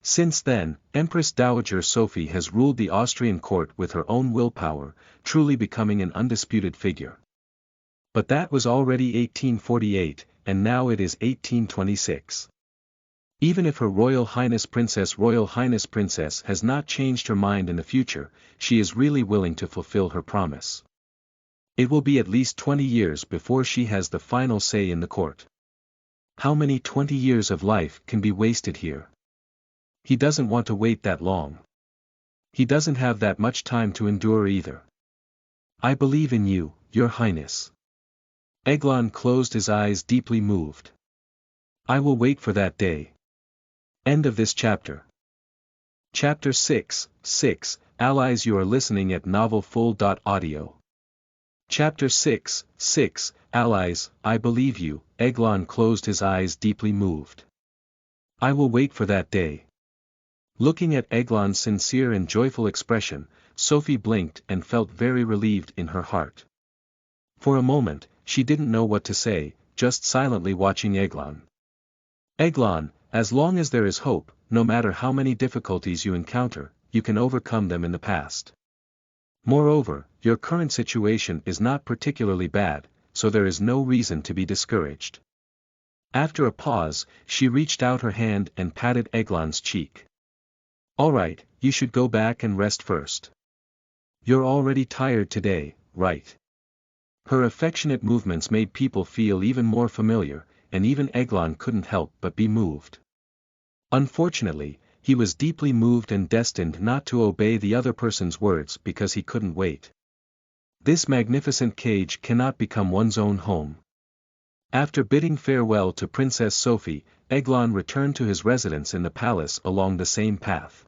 Since then, Empress Dowager Sophie has ruled the Austrian court with her own willpower, truly becoming an undisputed figure. But that was already 1848, and now it is 1826. Even if Her Royal Highness Princess has not changed her mind in the future, she is really willing to fulfill her promise. It will be at least 20 years before she has the final say in the court. How many 20 years of life can be wasted here? He doesn't want to wait that long. He doesn't have that much time to endure either. "I believe in you, Your Highness." Eglon closed his eyes, deeply moved. "I will wait for that day." End of this chapter. Chapter 6 Allies. You are listening at novelfull.audio. Chapter 6 Allies. I believe you. Eglon closed his eyes, deeply moved. "I will wait for that day." Looking at Eglon's sincere and joyful expression, Sophie blinked and felt very relieved in her heart. For a moment, she didn't know what to say, just silently watching Eglon. "Eglon, as long as there is hope, no matter how many difficulties you encounter, you can overcome them in the past. Moreover, your current situation is not particularly bad, so there is no reason to be discouraged." After a pause, she reached out her hand and patted Eglon's cheek. "All right, you should go back and rest first. You're already tired today, right?" Her affectionate movements made people feel even more familiar, and even Eglon couldn't help but be moved. Unfortunately, he was deeply moved and destined not to obey the other person's words because he couldn't wait. This magnificent cage cannot become one's own home. After bidding farewell to Princess Sophie, Eglon returned to his residence in the palace along the same path.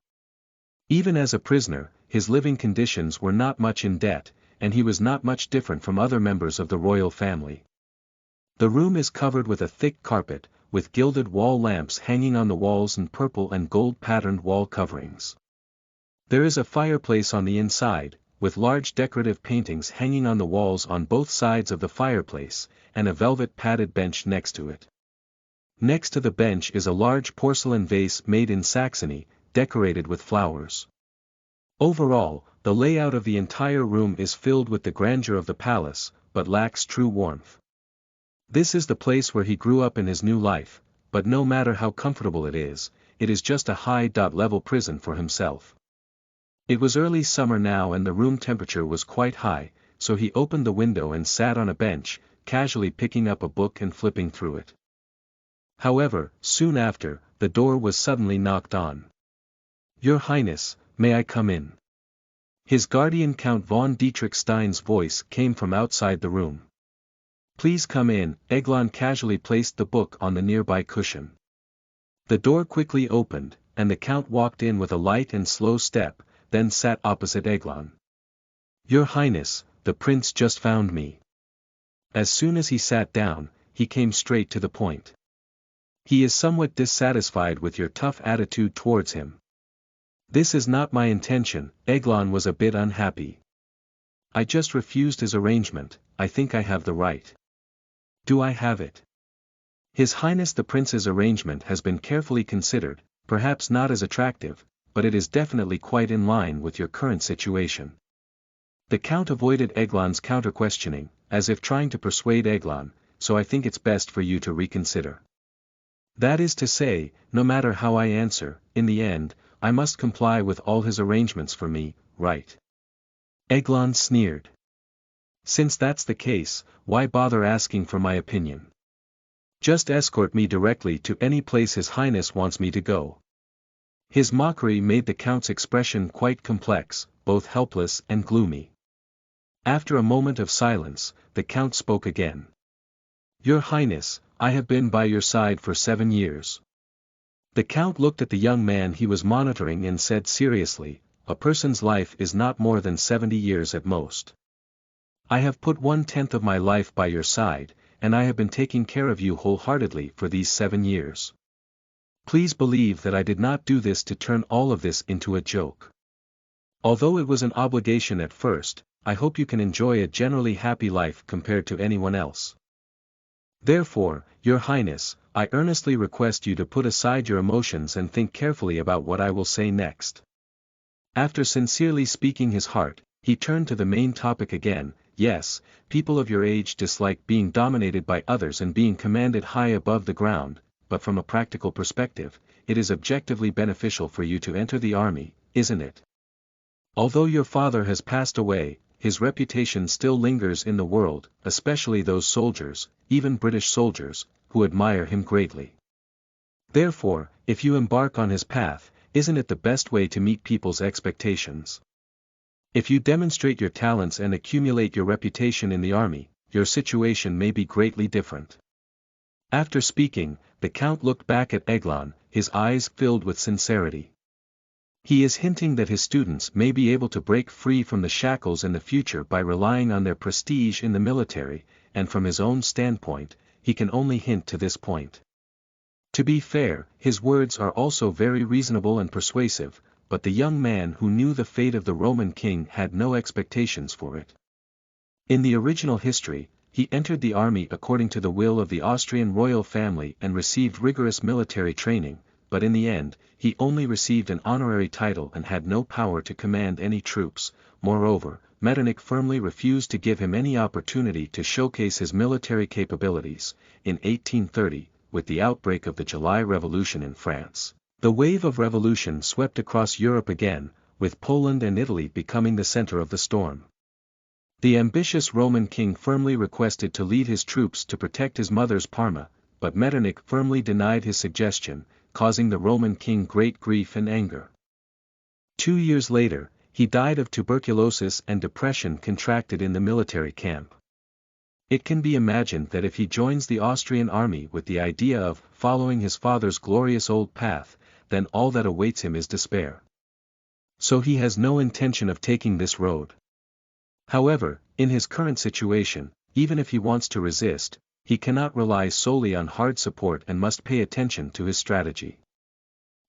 Even as a prisoner, his living conditions were not much in debt, and he was not much different from other members of the royal family. The room is covered with a thick carpet, with gilded wall lamps hanging on the walls and purple and gold patterned wall coverings. There is a fireplace on the inside, with large decorative paintings hanging on the walls on both sides of the fireplace, and a velvet padded bench next to it. Next to the bench is a large porcelain vase made in Saxony, decorated with flowers. Overall, the layout of the entire room is filled with the grandeur of the palace, but lacks true warmth. This is the place where he grew up in his new life, but no matter how comfortable it is just a high-level prison for himself. It was early summer now and the room temperature was quite high, so he opened the window and sat on a bench, casually picking up a book and flipping through it. However, soon after, the door was suddenly knocked on. "Your Highness, may I come in?" His guardian Count von Dietrich Stein's voice came from outside the room. Please come in. Eglon casually placed the book on the nearby cushion. The door quickly opened, and the Count walked in with a light and slow step, then sat opposite Eglon. Your Highness, the prince just found me. As soon as he sat down, he came straight to the point. He is somewhat dissatisfied with your tough attitude towards him. This is not my intention. Eglon was a bit unhappy. I just refused his arrangement. I think I have the right. Do I have it? His Highness the Prince's arrangement has been carefully considered, perhaps not as attractive, but it is definitely quite in line with your current situation. The Count avoided Eglon's counter-questioning, as if trying to persuade Eglon, so I think it's best for you to reconsider. That is to say, no matter how I answer, in the end, I must comply with all his arrangements for me, right? Eglon sneered. Since that's the case, why bother asking for my opinion? Just escort me directly to any place His Highness wants me to go. His mockery made the Count's expression quite complex, both helpless and gloomy. After a moment of silence, the Count spoke again. Your Highness, I have been by your side for 7 years. The Count looked at the young man he was monitoring and said seriously, a person's life is not more than 70 years at most. I have put 1/10 of my life by your side, and I have been taking care of you wholeheartedly for these 7 years. Please believe that I did not do this to turn all of this into a joke. Although it was an obligation at first, I hope you can enjoy a generally happy life compared to anyone else. Therefore, Your Highness, I earnestly request you to put aside your emotions and think carefully about what I will say next. After sincerely speaking his heart, he turned to the main topic again. Yes, people of your age dislike being dominated by others and being commanded high above the ground, but from a practical perspective, it is objectively beneficial for you to enter the army, isn't it? Although your father has passed away, his reputation still lingers in the world, especially those soldiers, even British soldiers, who admire him greatly. Therefore, if you embark on his path, isn't it the best way to meet people's expectations? If you demonstrate your talents and accumulate your reputation in the army, your situation may be greatly different. After speaking, the Count looked back at Eglon, his eyes filled with sincerity. He is hinting that his students may be able to break free from the shackles in the future by relying on their prestige in the military, and from his own standpoint, he can only hint to this point. To be fair, his words are also very reasonable and persuasive, but the young man who knew the fate of the Roman king had no expectations for it. In the original history, he entered the army according to the will of the Austrian royal family and received rigorous military training, but in the end, he only received an honorary title and had no power to command any troops. Moreover, Metternich firmly refused to give him any opportunity to showcase his military capabilities. In 1830, with the outbreak of the July Revolution in France, the wave of revolution swept across Europe again, with Poland and Italy becoming the center of the storm. The ambitious Roman king firmly requested to lead his troops to protect his mother's Parma, but Metternich firmly denied his suggestion, causing the Roman king great grief and anger. 2 years later, he died of tuberculosis and depression contracted in the military camp. It can be imagined that if he joins the Austrian army with the idea of following his father's glorious old path, then all that awaits him is despair. So he has no intention of taking this road. However, in his current situation, even if he wants to resist, he cannot rely solely on hard support and must pay attention to his strategy.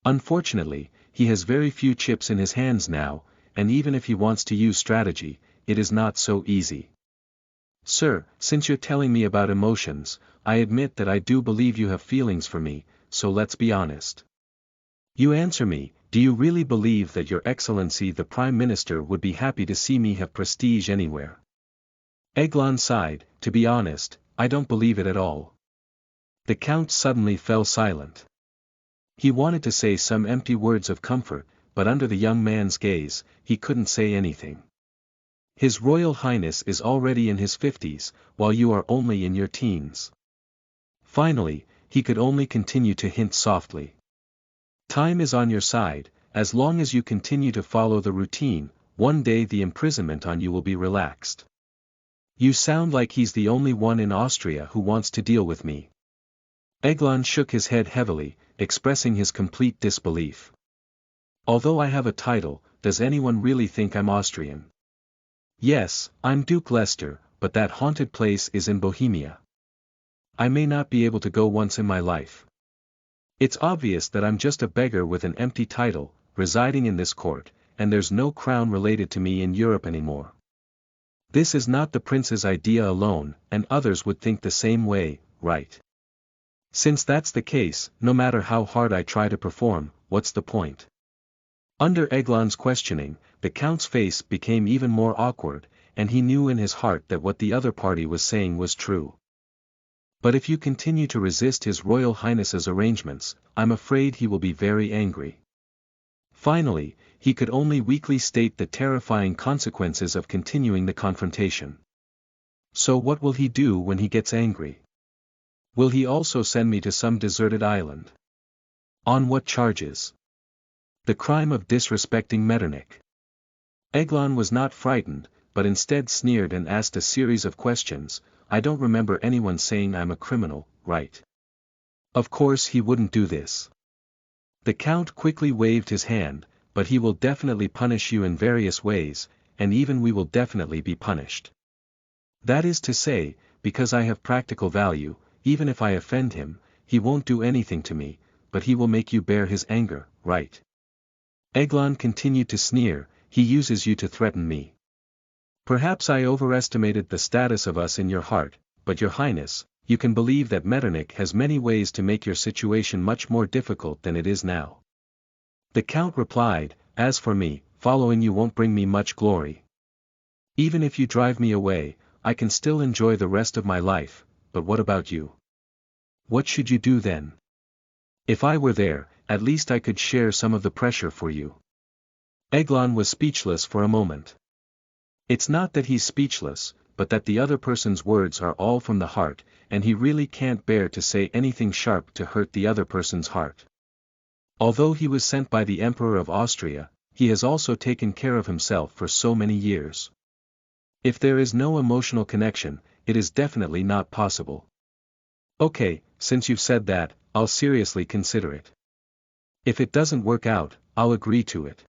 Unfortunately, he has very few chips in his hands now, and even if he wants to use strategy, it is not so easy. Sir, since you're telling me about emotions, I admit that I do believe you have feelings for me, so let's be honest. You answer me, do you really believe that Your Excellency the Prime Minister would be happy to see me have prestige anywhere? Eglon sighed, to be honest, I don't believe it at all. The Count suddenly fell silent. He wanted to say some empty words of comfort, but under the young man's gaze, he couldn't say anything. His Royal Highness is already in his 50s, while you are only in your teens. Finally, he could only continue to hint softly. Time is on your side, as long as you continue to follow the routine, one day the imprisonment on you will be relaxed. You sound like he's the only one in Austria who wants to deal with me. Eglon shook his head heavily, expressing his complete disbelief. Although I have a title, does anyone really think I'm Austrian? Yes, I'm Duke Leicester, but that haunted place is in Bohemia. I may not be able to go once in my life. It's obvious that I'm just a beggar with an empty title, residing in this court, and there's no crown related to me in Europe anymore. This is not the prince's idea alone, and others would think the same way, right? Since that's the case, no matter how hard I try to perform, what's the point? Under Eglon's questioning, the count's face became even more awkward, and he knew in his heart that what the other party was saying was true. But if you continue to resist His Royal Highness's arrangements, I'm afraid he will be very angry. Finally, he could only weakly state the terrifying consequences of continuing the confrontation. So what will he do when he gets angry? Will he also send me to some deserted island? On what charges? The crime of disrespecting Metternich. Eglon was not frightened, but instead sneered and asked a series of questions. I don't remember anyone saying I'm a criminal, right? Of course he wouldn't do this. The Count quickly waved his hand, but he will definitely punish you in various ways, and even we will definitely be punished. That is to say, because I have practical value, even if I offend him, he won't do anything to me, but he will make you bear his anger, right? Eglon continued to sneer, he uses you to threaten me. Perhaps I overestimated the status of us in your heart, but your highness, you can believe that Metternich has many ways to make your situation much more difficult than it is now. The Count replied, as for me, following you won't bring me much glory. Even if you drive me away, I can still enjoy the rest of my life, but what about you? What should you do then? If I were there, at least I could share some of the pressure for you. Eglon was speechless for a moment. It's not that he's speechless, but that the other person's words are all from the heart, and he really can't bear to say anything sharp to hurt the other person's heart. Although he was sent by the Emperor of Austria, he has also taken care of himself for so many years. If there is no emotional connection, it is definitely not possible. Okay, since you've said that, I'll seriously consider it. If it doesn't work out, I'll agree to it.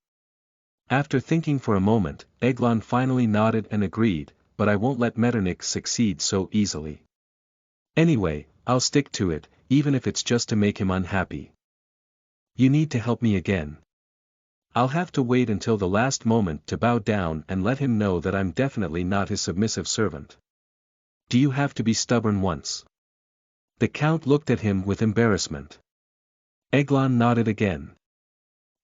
After thinking for a moment, Eglon finally nodded and agreed, but I won't let Metternich succeed so easily. Anyway, I'll stick to it, even if it's just to make him unhappy. You need to help me again. I'll have to wait until the last moment to bow down and let him know that I'm definitely not his submissive servant. Do you have to be stubborn once? The Count looked at him with embarrassment. Eglon nodded again.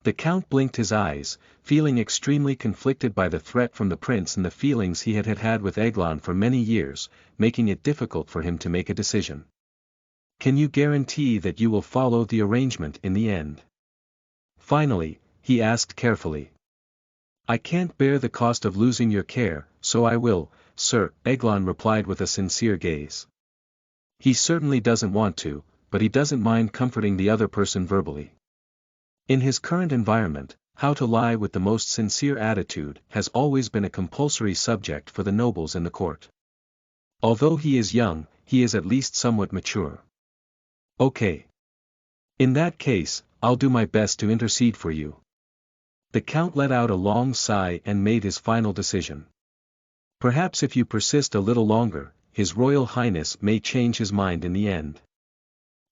The Count blinked his eyes, feeling extremely conflicted by the threat from the prince and the feelings he had had with Eglon for many years, making it difficult for him to make a decision. Can you guarantee that you will follow the arrangement in the end? Finally, he asked carefully. I can't bear the cost of losing your care, so I will, sir, Eglon replied with a sincere gaze. He certainly doesn't want to, but he doesn't mind comforting the other person verbally. In his current environment, how to lie with the most sincere attitude has always been a compulsory subject for the nobles in the court. Although he is young, he is at least somewhat mature. Okay. In that case, I'll do my best to intercede for you. The Count let out a long sigh and made his final decision. Perhaps if you persist a little longer, His Royal Highness may change his mind in the end.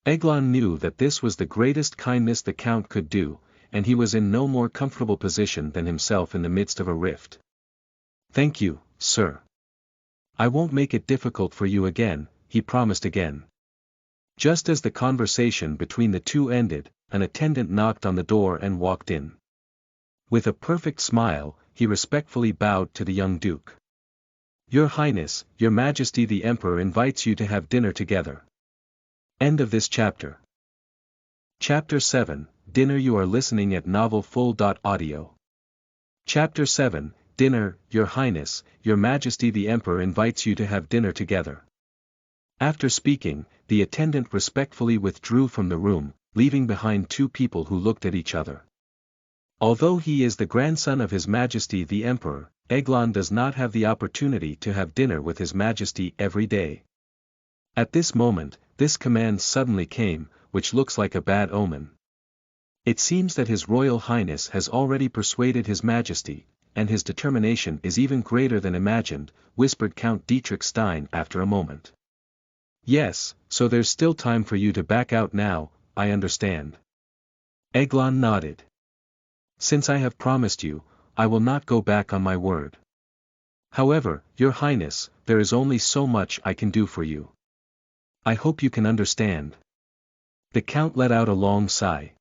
Eglon knew that this was the greatest kindness the Count could do, and he was in no more comfortable position than himself in the midst of a rift. Thank you, sir. I won't make it difficult for you again, he promised again. Just as the conversation between the two ended, an attendant knocked on the door and walked in. With a perfect smile, he respectfully bowed to the young duke. Your Highness, Your Majesty the Emperor invites you to have dinner together. End of this chapter. Chapter 7, Dinner. You are listening at novelfull.audio. Chapter 7, Dinner. Your Highness, Your Majesty the Emperor invites you to have dinner together. After speaking, the attendant respectfully withdrew from the room, leaving behind two people who looked at each other. Although he is the grandson of His Majesty the Emperor, Eglon does not have the opportunity to have dinner with His Majesty every day. At this moment, this command suddenly came, which looks like a bad omen. It seems that His Royal Highness has already persuaded His Majesty, and his determination is even greater than imagined, whispered Count Dietrich Stein after a moment. Yes, so there's still time for you to back out now, I understand. Eglon nodded. Since I have promised you, I will not go back on my word. However, Your Highness, there is only so much I can do for you. I hope you can understand. The Count let out a long sigh.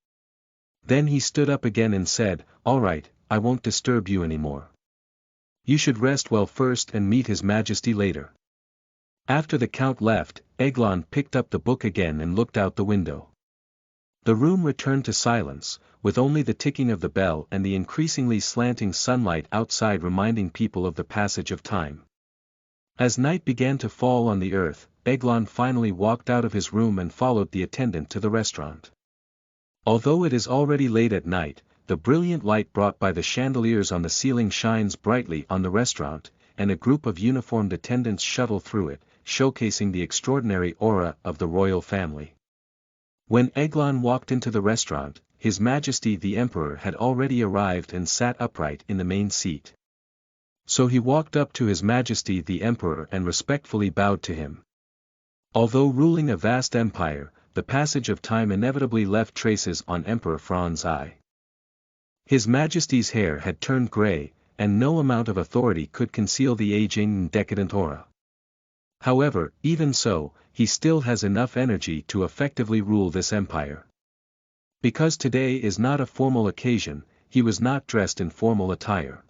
Then he stood up again and said, All right, I won't disturb you anymore. You should rest well first and meet His Majesty later. After the Count left, Eglon picked up the book again and looked out the window. The room returned to silence, with only the ticking of the bell and the increasingly slanting sunlight outside reminding people of the passage of time. As night began to fall on the earth, Eglon finally walked out of his room and followed the attendant to the restaurant. Although it is already late at night, the brilliant light brought by the chandeliers on the ceiling shines brightly on the restaurant, and a group of uniformed attendants shuttle through it, showcasing the extraordinary aura of the royal family. When Eglon walked into the restaurant, His Majesty the Emperor had already arrived and sat upright in the main seat. So he walked up to His Majesty the Emperor and respectfully bowed to him. Although ruling a vast empire, the passage of time inevitably left traces on Emperor Franz's eye. His Majesty's hair had turned gray, and no amount of authority could conceal the aging and decadent aura. However, even so, he still has enough energy to effectively rule this empire. Because today is not a formal occasion, he was not dressed in formal attire.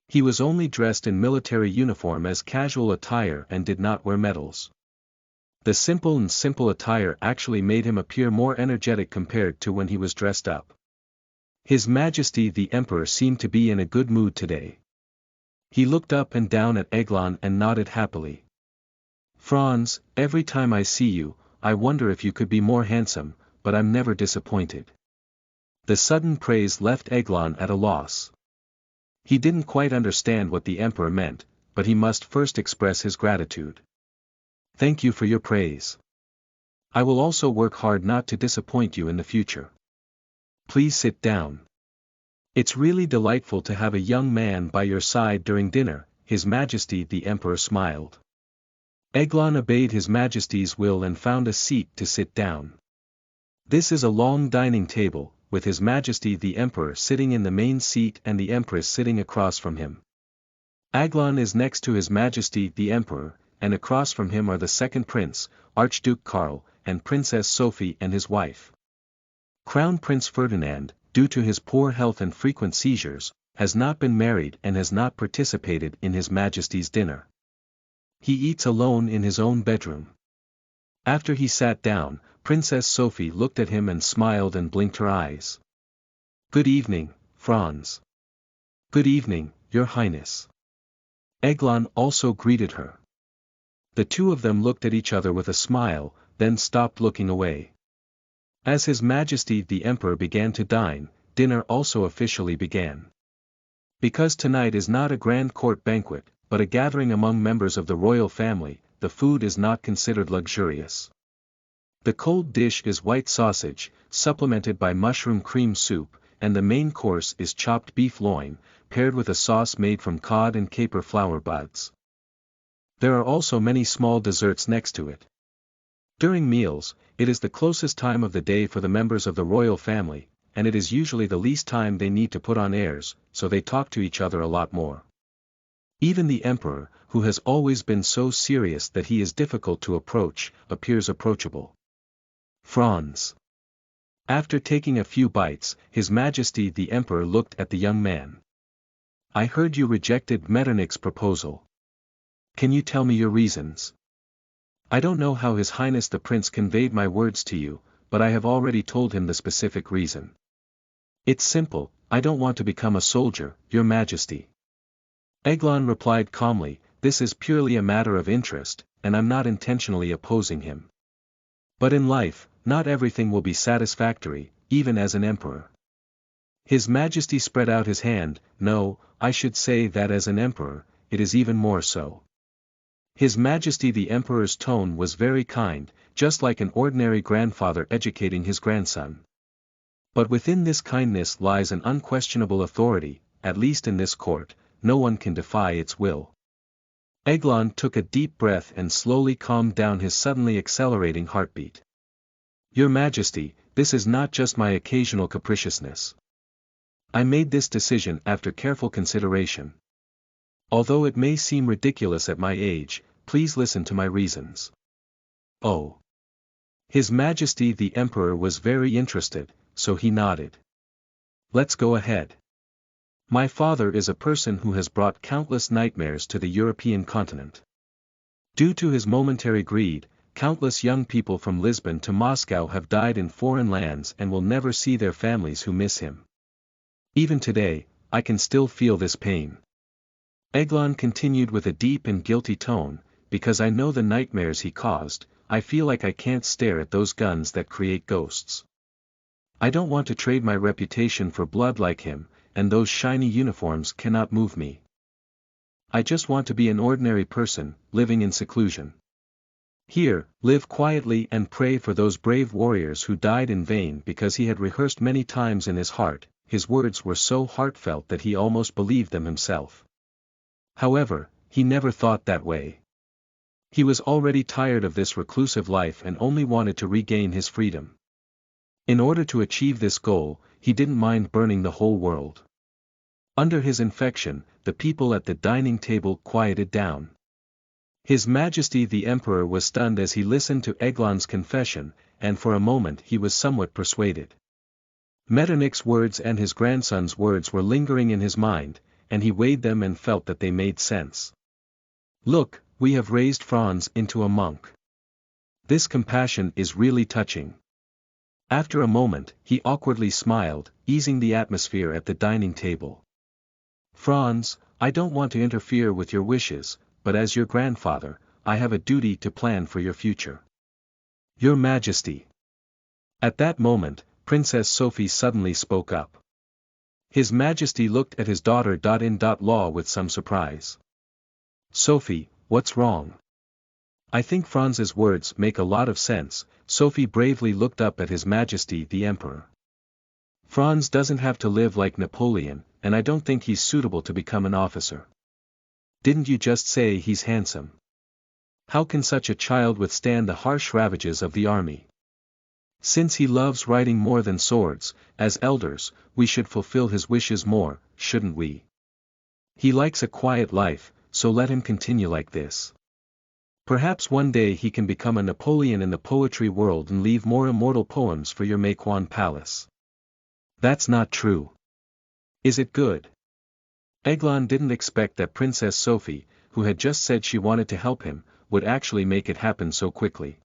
He was only dressed in military uniform as casual attire and did not wear medals. The simple attire actually made him appear more energetic compared to when he was dressed up. His Majesty the Emperor seemed to be in a good mood today. He looked up and down at Eglon and nodded happily. Franz, every time I see you, I wonder if you could be more handsome, but I'm never disappointed. The sudden praise left Eglon at a loss. He didn't quite understand what the Emperor meant, but he must first express his gratitude. Thank you for your praise. I will also work hard not to disappoint you in the future. Please sit down. It's really delightful to have a young man by your side during dinner, His Majesty the Emperor smiled. Eglon obeyed His Majesty's will and found a seat to sit down. This is a long dining table, with His Majesty the Emperor sitting in the main seat and the Empress sitting across from him. Eglon is next to His Majesty the Emperor, and across from him are the second prince, Archduke Karl, and Princess Sophie and his wife. Crown Prince Ferdinand, due to his poor health and frequent seizures, has not been married and has not participated in His Majesty's dinner. He eats alone in his own bedroom. After he sat down, Princess Sophie looked at him and smiled and blinked her eyes. Good evening, Franz. Good evening, Your Highness. Eglon also greeted her. The two of them looked at each other with a smile, then stopped looking away. As His Majesty the Emperor began to dine, dinner also officially began. Because tonight is not a grand court banquet, but a gathering among members of the royal family, the food is not considered luxurious. The cold dish is white sausage, supplemented by mushroom cream soup, and the main course is chopped beef loin, paired with a sauce made from cod and caper flower buds. There are also many small desserts next to it. During meals, it is the closest time of the day for the members of the royal family, and it is usually the least time they need to put on airs, so they talk to each other a lot more. Even the Emperor, who has always been so serious that he is difficult to approach, appears approachable. Franz. After taking a few bites, His Majesty the Emperor looked at the young man. I heard you rejected Metternich's proposal. Can you tell me your reasons? I don't know how His Highness the Prince conveyed my words to you, but I have already told him the specific reason. It's simple, I don't want to become a soldier, Your Majesty. Eglon replied calmly, this is purely a matter of interest, and I'm not intentionally opposing him. But in life, not everything will be satisfactory, even as an emperor. His Majesty spread out his hand. No, I should say that as an emperor, it is even more so. His Majesty the Emperor's tone was very kind, just like an ordinary grandfather educating his grandson. But within this kindness lies an unquestionable authority, at least in this court, no one can defy its will. Eglon took a deep breath and slowly calmed down his suddenly accelerating heartbeat. Your Majesty, this is not just my occasional capriciousness. I made this decision after careful consideration. Although it may seem ridiculous at my age, please listen to my reasons. Oh. His Majesty the Emperor was very interested, so he nodded. Let's go ahead. My father is a person who has brought countless nightmares to the European continent. Due to his momentary greed, countless young people from Lisbon to Moscow have died in foreign lands and will never see their families who miss him. Even today, I can still feel this pain. Eglon continued with a deep and guilty tone, because I know the nightmares he caused, I feel like I can't stare at those guns that create ghosts. I don't want to trade my reputation for blood like him, and those shiny uniforms cannot move me. I just want to be an ordinary person, living in seclusion. Here, live quietly and pray for those brave warriors who died in vain. Because he had rehearsed many times in his heart, his words were so heartfelt that he almost believed them himself. However, he never thought that way. He was already tired of this reclusive life and only wanted to regain his freedom. In order to achieve this goal, he didn't mind burning the whole world. Under his infection, the people at the dining table quieted down. His Majesty the Emperor was stunned as he listened to Eglon's confession, and for a moment he was somewhat persuaded. Metternich's words and his grandson's words were lingering in his mind, and he weighed them and felt that they made sense. Look, we have raised Franz into a monk. This compassion is really touching. After a moment, he awkwardly smiled, easing the atmosphere at the dining table. Franz, I don't want to interfere with your wishes, but as your grandfather, I have a duty to plan for your future. Your Majesty. At that moment, Princess Sophie suddenly spoke up. His Majesty looked at his daughter-in-law with some surprise. Sophie, what's wrong? I think Franz's words make a lot of sense. Sophie bravely looked up at His Majesty the Emperor. Franz doesn't have to live like Napoleon, and I don't think he's suitable to become an officer. Didn't you just say he's handsome? How can such a child withstand the harsh ravages of the army? Since he loves riding more than swords, as elders, we should fulfill his wishes more, shouldn't we? He likes a quiet life, so let him continue like this. Perhaps one day he can become a Napoleon in the poetry world and leave more immortal poems for your Mequon palace. That's not true. Is it good? Eglon didn't expect that Princess Sophie, who had just said she wanted to help him, would actually make it happen so quickly.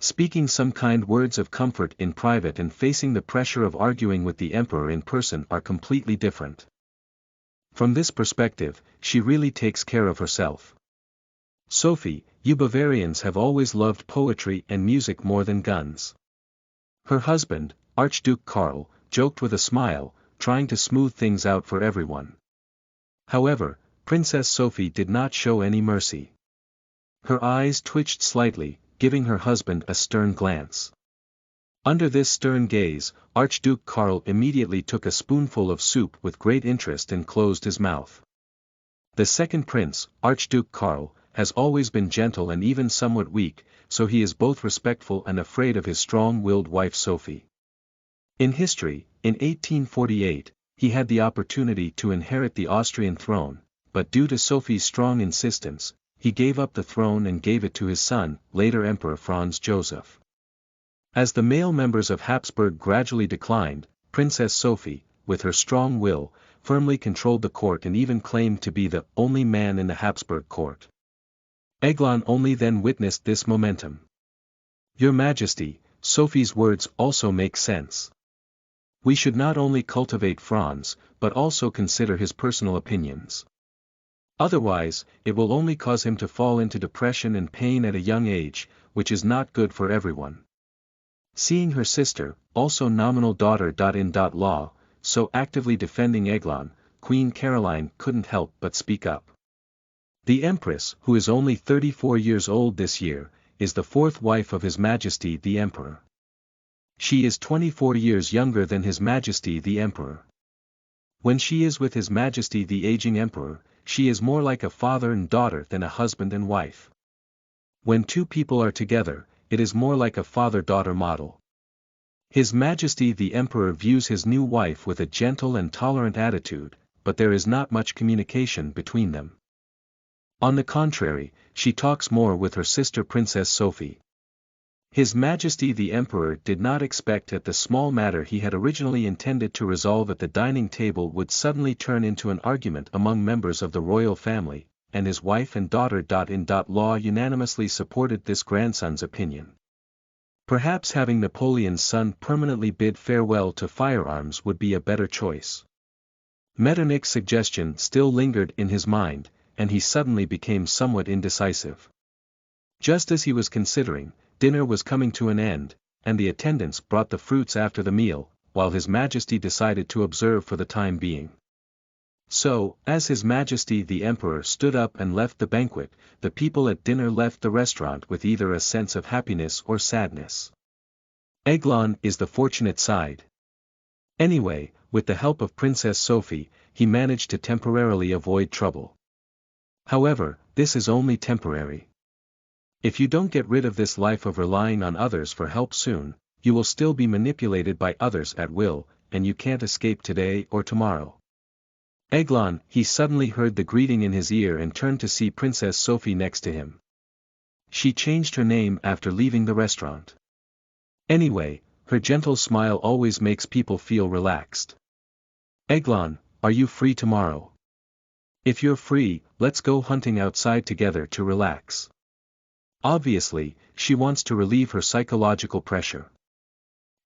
Speaking some kind words of comfort in private and facing the pressure of arguing with the emperor in person are completely different. From this perspective, she really takes care of herself. Sophie, you Bavarians have always loved poetry and music more than guns. Her husband, Archduke Karl, joked with a smile, trying to smooth things out for everyone. However, Princess Sophie did not show any mercy. Her eyes twitched slightly, giving her husband a stern glance. Under this stern gaze, Archduke Karl immediately took a spoonful of soup with great interest and closed his mouth. The second prince, Archduke Karl, has always been gentle and even somewhat weak, so he is both respectful and afraid of his strong-willed wife Sophie. In history, in 1848, he had the opportunity to inherit the Austrian throne, but due to Sophie's strong insistence, he gave up the throne and gave it to his son, later Emperor Franz Joseph. As the male members of Habsburg gradually declined, Princess Sophie, with her strong will, firmly controlled the court and even claimed to be the only man in the Habsburg court. Eglon only then witnessed this momentum. Your Majesty, Sophie's words also make sense. We should not only cultivate Franz, but also consider his personal opinions. Otherwise, it will only cause him to fall into depression and pain at a young age, which is not good for everyone. Seeing her sister, also nominal daughter-in-law, so actively defending Eglon, Queen Caroline couldn't help but speak up. The Empress, who is only 34 years old this year, is the fourth wife of His Majesty the Emperor. She is 24 years younger than His Majesty the Emperor. When she is with His Majesty the aging Emperor, she is more like a father and daughter than a husband and wife. When two people are together, it is more like a father-daughter model. His Majesty the Emperor views his new wife with a gentle and tolerant attitude, but there is not much communication between them. On the contrary, she talks more with her sister Princess Sophie. His Majesty the Emperor did not expect that the small matter he had originally intended to resolve at the dining table would suddenly turn into an argument among members of the royal family, and his wife and daughter-in-law unanimously supported this grandson's opinion. Perhaps having Napoleon's son permanently bid farewell to firearms would be a better choice. Metternich's suggestion still lingered in his mind, and he suddenly became somewhat indecisive. Just as he was considering, dinner was coming to an end, and the attendants brought the fruits after the meal, while His Majesty decided to observe for the time being. So, as His Majesty the Emperor stood up and left the banquet, the people at dinner left the restaurant with either a sense of happiness or sadness. Eglon is the fortunate side. Anyway, with the help of Princess Sophie, he managed to temporarily avoid trouble. However, this is only temporary. If you don't get rid of this life of relying on others for help soon, you will still be manipulated by others at will, and you can't escape today or tomorrow. Eglon, he suddenly heard the greeting in his ear and turned to see Princess Sophie next to him. She changed her name after leaving the restaurant. Anyway, her gentle smile always makes people feel relaxed. Eglon, are you free tomorrow? If you're free, let's go hunting outside together to relax. Obviously, she wants to relieve her psychological pressure.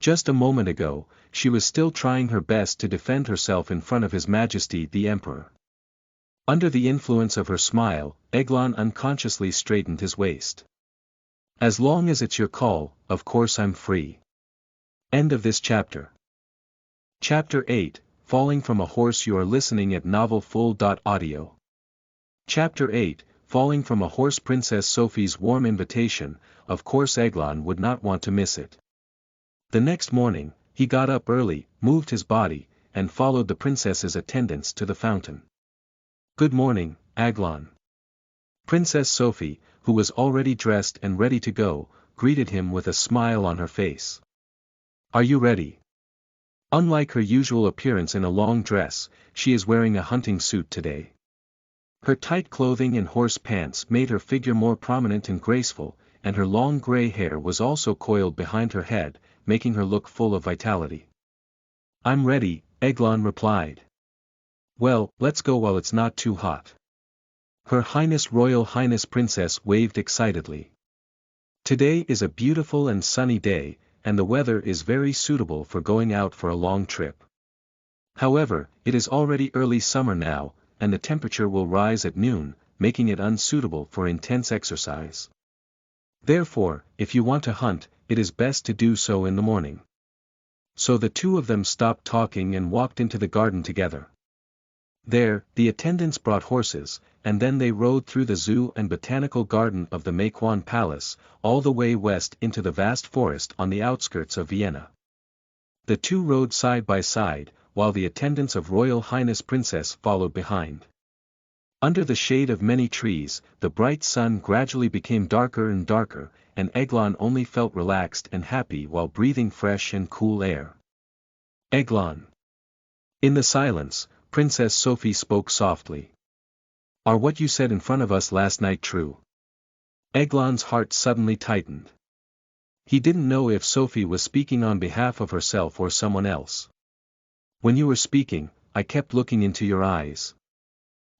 Just a moment ago, she was still trying her best to defend herself in front of His Majesty the Emperor. Under the influence of her smile, Eglon unconsciously straightened his waist. As long as it's your call, of course I'm free. End of this chapter. Chapter 8, Falling from a Horse. You are listening at novelfull.audio. Chapter 8, Falling from a Horse. Princess Sophie's warm invitation, of course Eglon would not want to miss it. The next morning, he got up early, moved his body, and followed the princess's attendants to the fountain. Good morning, Eglon. Princess Sophie, who was already dressed and ready to go, greeted him with a smile on her face. Are you ready? Unlike her usual appearance in a long dress, she is wearing a hunting suit today. Her tight clothing and horse pants made her figure more prominent and graceful, and her long gray hair was also coiled behind her head, making her look full of vitality. I'm ready, Eglon replied. Well, let's go while it's not too hot. Her Highness Royal Highness Princess waved excitedly. Today is a beautiful and sunny day, and the weather is very suitable for going out for a long trip. However, it is already early summer now, and the temperature will rise at noon, making it unsuitable for intense exercise. Therefore, if you want to hunt, it is best to do so in the morning. So the two of them stopped talking and walked into the garden together. There, the attendants brought horses, and then they rode through the zoo and botanical garden of the Metternich Palace, all the way west into the vast forest on the outskirts of Vienna. The two rode side by side, while the attendants of Royal Highness Princess followed behind. Under the shade of many trees, the bright sun gradually became darker and darker, and Eglon only felt relaxed and happy while breathing fresh and cool air. Eglon. In the silence, Princess Sophie spoke softly. Are what you said in front of us last night true? Eglon's heart suddenly tightened. He didn't know if Sophie was speaking on behalf of herself or someone else. When you were speaking, I kept looking into your eyes.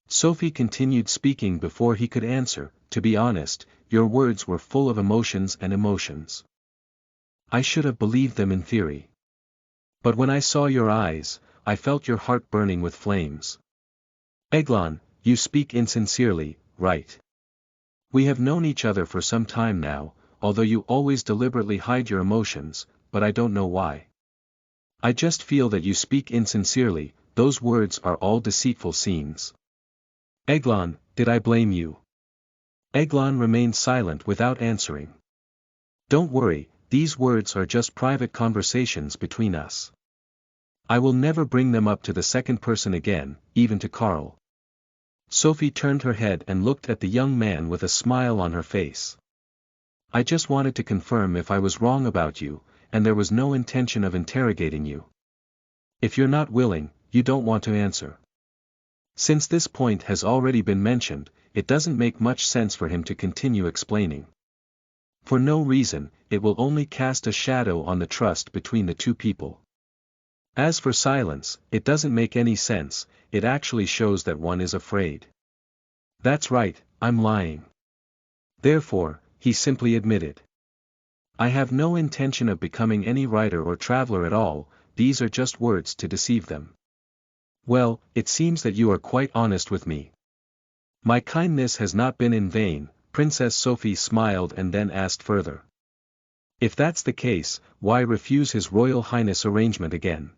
Sophie continued speaking before he could answer. To be honest, your words were full of emotions and emotions. I should have believed them in theory. But when I saw your eyes, I felt your heart burning with flames. Eglon, you speak insincerely, right? We have known each other for some time now, although you always deliberately hide your emotions, but I don't know why. I just feel that you speak insincerely, those words are all deceitful scenes. Eglon, did I blame you? Eglon remained silent without answering. Don't worry, these words are just private conversations between us. I will never bring them up to the second person again, even to Karl. Sophie turned her head and looked at the young man with a smile on her face. I just wanted to confirm if I was wrong about you, and there was no intention of interrogating you. If you're not willing, you don't want to answer. Since this point has already been mentioned, it doesn't make much sense for him to continue explaining. For no reason, it will only cast a shadow on the trust between the two people. As for silence, it doesn't make any sense, it actually shows that one is afraid. That's right, I'm lying. Therefore, he simply admitted. I have no intention of becoming any writer or traveler at all, these are just words to deceive them. Well, it seems that you are quite honest with me. My kindness has not been in vain, Princess Sophie smiled and then asked further. If that's the case, why refuse His Royal Highness' arrangement again?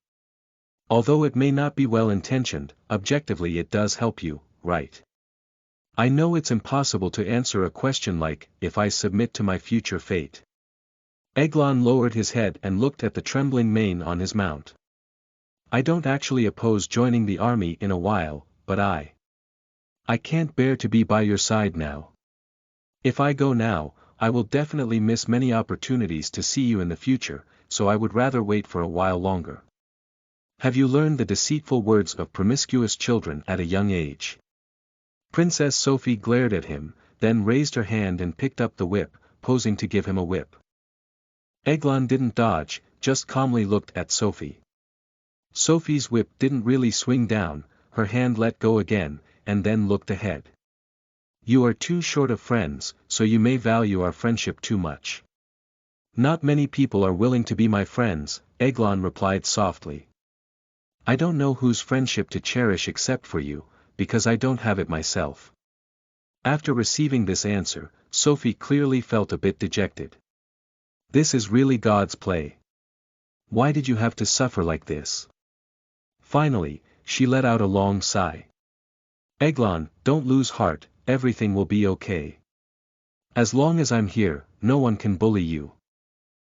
Although it may not be well-intentioned, objectively it does help you, right? I know it's impossible to answer a question like, if I submit to my future fate. Eglon lowered his head and looked at the trembling mane on his mount. I don't actually oppose joining the army in a while, but I can't bear to be by your side now. If I go now, I will definitely miss many opportunities to see you in the future, so I would rather wait for a while longer. Have you learned the deceitful words of promiscuous children at a young age? Princess Sophie glared at him, then raised her hand and picked up the whip, posing to give him a whip. Eglon didn't dodge, just calmly looked at Sophie. Sophie's whip didn't really swing down, her hand let go again, and then looked ahead. You are too short of friends, so you may value our friendship too much. Not many people are willing to be my friends, Eglon replied softly. I don't know whose friendship to cherish except for you, because I don't have it myself. After receiving this answer, Sophie clearly felt a bit dejected. This is really God's play. Why did you have to suffer like this? Finally, she let out a long sigh. Eglon, don't lose heart, everything will be okay. As long as I'm here, no one can bully you.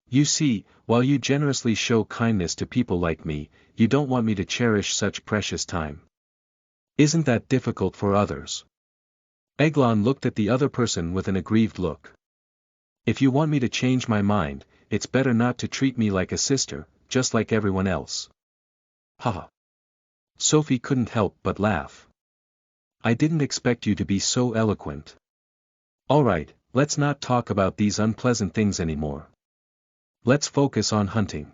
You see, while you generously show kindness to people like me, you don't want me to cherish such precious time. Isn't that difficult for others? Eglon looked at the other person with an aggrieved look. If you want me to change my mind, it's better not to treat me like a sister, just like everyone else. Haha. Sophie couldn't help but laugh. I didn't expect you to be so eloquent. Alright, let's not talk about these unpleasant things anymore. Let's focus on hunting.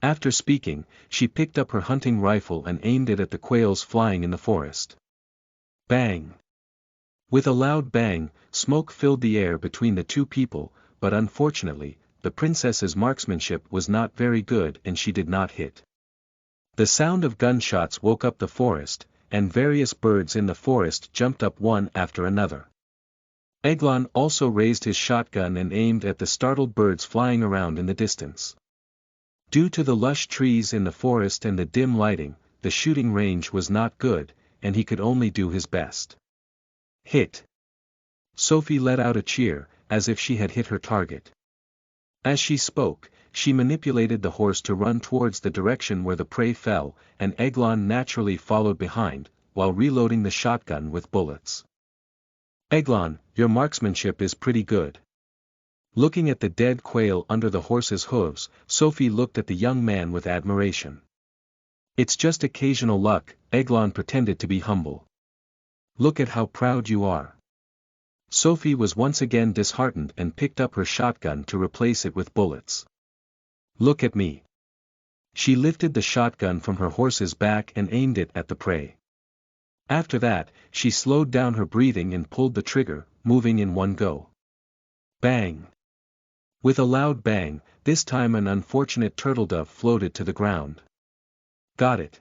After speaking, she picked up her hunting rifle and aimed it at the quails flying in the forest. Bang! With a loud bang, smoke filled the air between the two people, but unfortunately, the princess's marksmanship was not very good and she did not hit. The sound of gunshots woke up the forest, and various birds in the forest jumped up one after another. Eglon also raised his shotgun and aimed at the startled birds flying around in the distance. Due to the lush trees in the forest and the dim lighting, the shooting range was not good, and he could only do his best. Hit! Sophie let out a cheer, as if she had hit her target. As she spoke, she manipulated the horse to run towards the direction where the prey fell, and Eglon naturally followed behind, while reloading the shotgun with bullets. Eglon, your marksmanship is pretty good. Looking at the dead quail under the horse's hooves, Sophie looked at the young man with admiration. It's just occasional luck, Eglon pretended to be humble. Look at how proud you are. Sophie was once again disheartened and picked up her shotgun to replace it with bullets. Look at me. She lifted the shotgun from her horse's back and aimed it at the prey. After that, she slowed down her breathing and pulled the trigger, moving in one go. Bang! With a loud bang, this time an unfortunate turtledove floated to the ground. Got it.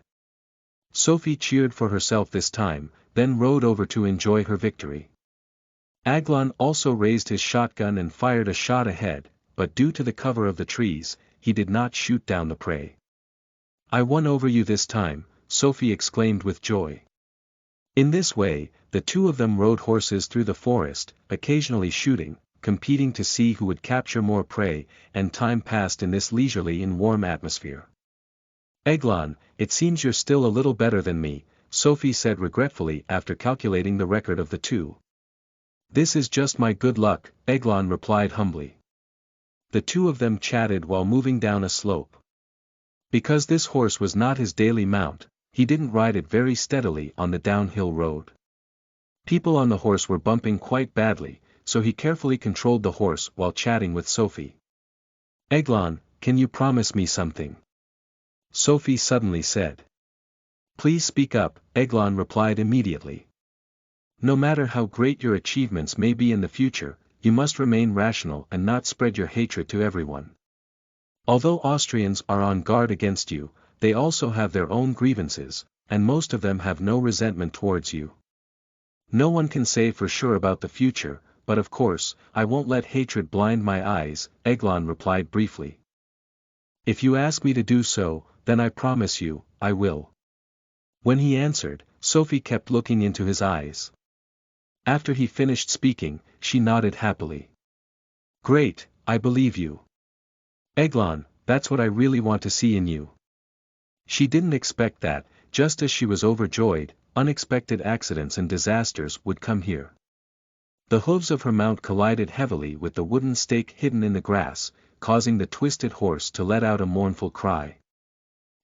Sophie cheered for herself this time, then rode over to enjoy her victory. Eglon also raised his shotgun and fired a shot ahead, but due to the cover of the trees, he did not shoot down the prey. I won over you this time, Sophie exclaimed with joy. In this way, the two of them rode horses through the forest, occasionally shooting, competing to see who would capture more prey, and time passed in this leisurely and warm atmosphere. Eglon, it seems you're still a little better than me, Sophie said regretfully after calculating the record of the two. This is just my good luck, Eglon replied humbly. The two of them chatted while moving down a slope. Because this horse was not his daily mount, he didn't ride it very steadily on the downhill road. People on the horse were bumping quite badly, so he carefully controlled the horse while chatting with Sophie. Eglon, can you promise me something? Sophie suddenly said. Please speak up, Eglon replied immediately. No matter how great your achievements may be in the future, you must remain rational and not spread your hatred to everyone. Although Austrians are on guard against you, they also have their own grievances, and most of them have no resentment towards you. No one can say for sure about the future, but of course, I won't let hatred blind my eyes, Eglon replied briefly. If you ask me to do so, then I promise you, I will. When he answered, Sophie kept looking into his eyes. After he finished speaking, she nodded happily. Great, I believe you. Eglon, that's what I really want to see in you. She didn't expect that, just as she was overjoyed, unexpected accidents and disasters would come here. The hooves of her mount collided heavily with the wooden stake hidden in the grass, causing the twisted horse to let out a mournful cry.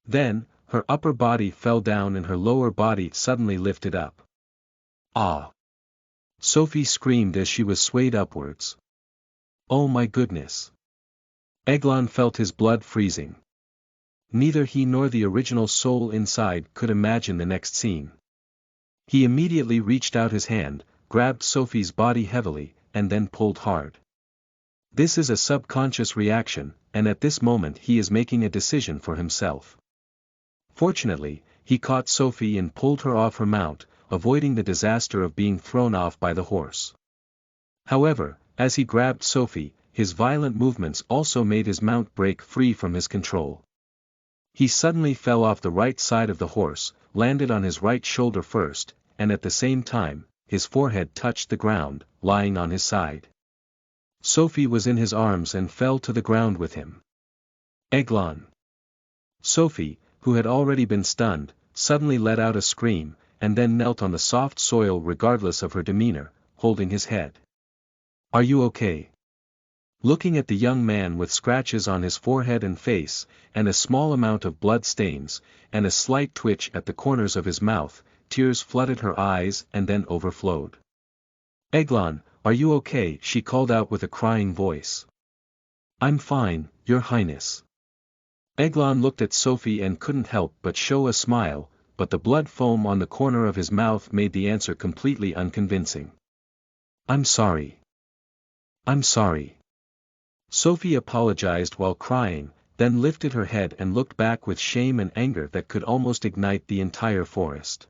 Then, her upper body fell down and her lower body suddenly lifted up. Ah! Sophie screamed as she was swayed upwards. Oh my goodness! Eglon felt his blood freezing. Neither he nor the original soul inside could imagine the next scene. He immediately reached out his hand, grabbed Sophie's body heavily, and then pulled hard. This is a subconscious reaction, and at this moment he is making a decision for himself. Fortunately, he caught Sophie and pulled her off her mount, avoiding the disaster of being thrown off by the horse. However, as he grabbed Sophie, his violent movements also made his mount break free from his control. He suddenly fell off the right side of the horse, landed on his right shoulder first, and at the same time, his forehead touched the ground, lying on his side. Sophie was in his arms and fell to the ground with him. Eglon. Sophie, who had already been stunned, suddenly let out a scream, and then knelt on the soft soil regardless of her demeanor, holding his head. Are you okay? Looking at the young man with scratches on his forehead and face, and a small amount of blood stains, and a slight twitch at the corners of his mouth, tears flooded her eyes and then overflowed. Eglon, are you okay? She called out with a crying voice. I'm fine, Your Highness. Eglon looked at Sophie and couldn't help but show a smile, but the blood foam on the corner of his mouth made the answer completely unconvincing. I'm sorry. I'm sorry. Sophie apologized while crying, then lifted her head and looked back with shame and anger that could almost ignite the entire forest.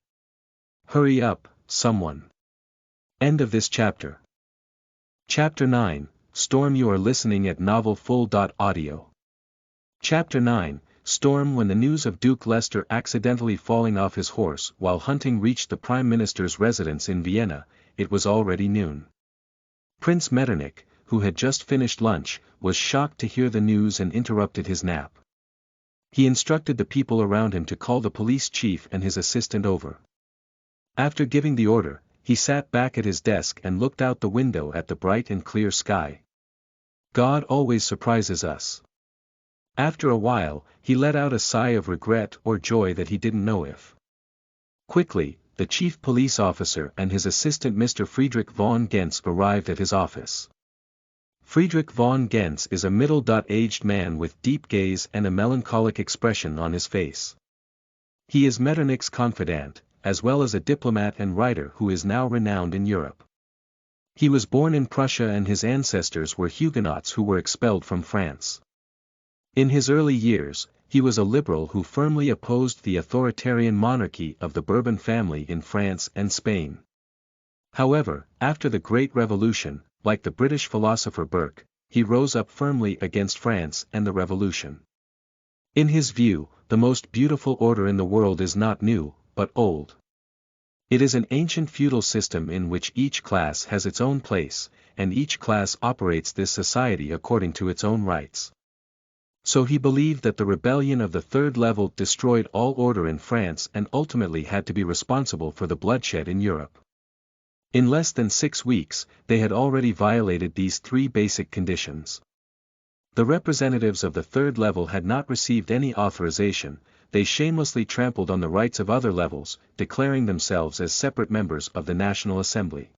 Hurry up, someone. End of this chapter. Chapter 9, Storm. You are listening at novelfull.audio. Chapter 9, Storm. When the news of Duke Leicester accidentally falling off his horse while hunting reached the Prime Minister's residence in Vienna, it was already noon. Prince Metternich, who had just finished lunch, was shocked to hear the news and interrupted his nap. He instructed the people around him to call the police chief and his assistant over. After giving the order, he sat back at his desk and looked out the window at the bright and clear sky. God always surprises us. After a while, he let out a sigh of regret or joy that he didn't know if. Quickly, the chief police officer and his assistant Mr. Friedrich von Gentz arrived at his office. Friedrich von Gentz is a middle-aged man with deep gaze and a melancholic expression on his face. He is Metternich's confidant, as well as a diplomat and writer who is now renowned in Europe. He was born in Prussia and his ancestors were Huguenots who were expelled from France. In his early years, he was a liberal who firmly opposed the authoritarian monarchy of the Bourbon family in France and Spain. However, after the Great Revolution, like the British philosopher Burke, he rose up firmly against France and the Revolution. In his view, the most beautiful order in the world is not new, but old. It is an ancient feudal system in which each class has its own place, and each class operates this society according to its own rights. So he believed that the rebellion of the third level destroyed all order in France and ultimately had to be responsible for the bloodshed in Europe. In less than 6 weeks, they had already violated these 3 basic conditions. The representatives of the third level had not received any authorization, they shamelessly trampled on the rights of other levels, declaring themselves as separate members of the National Assembly.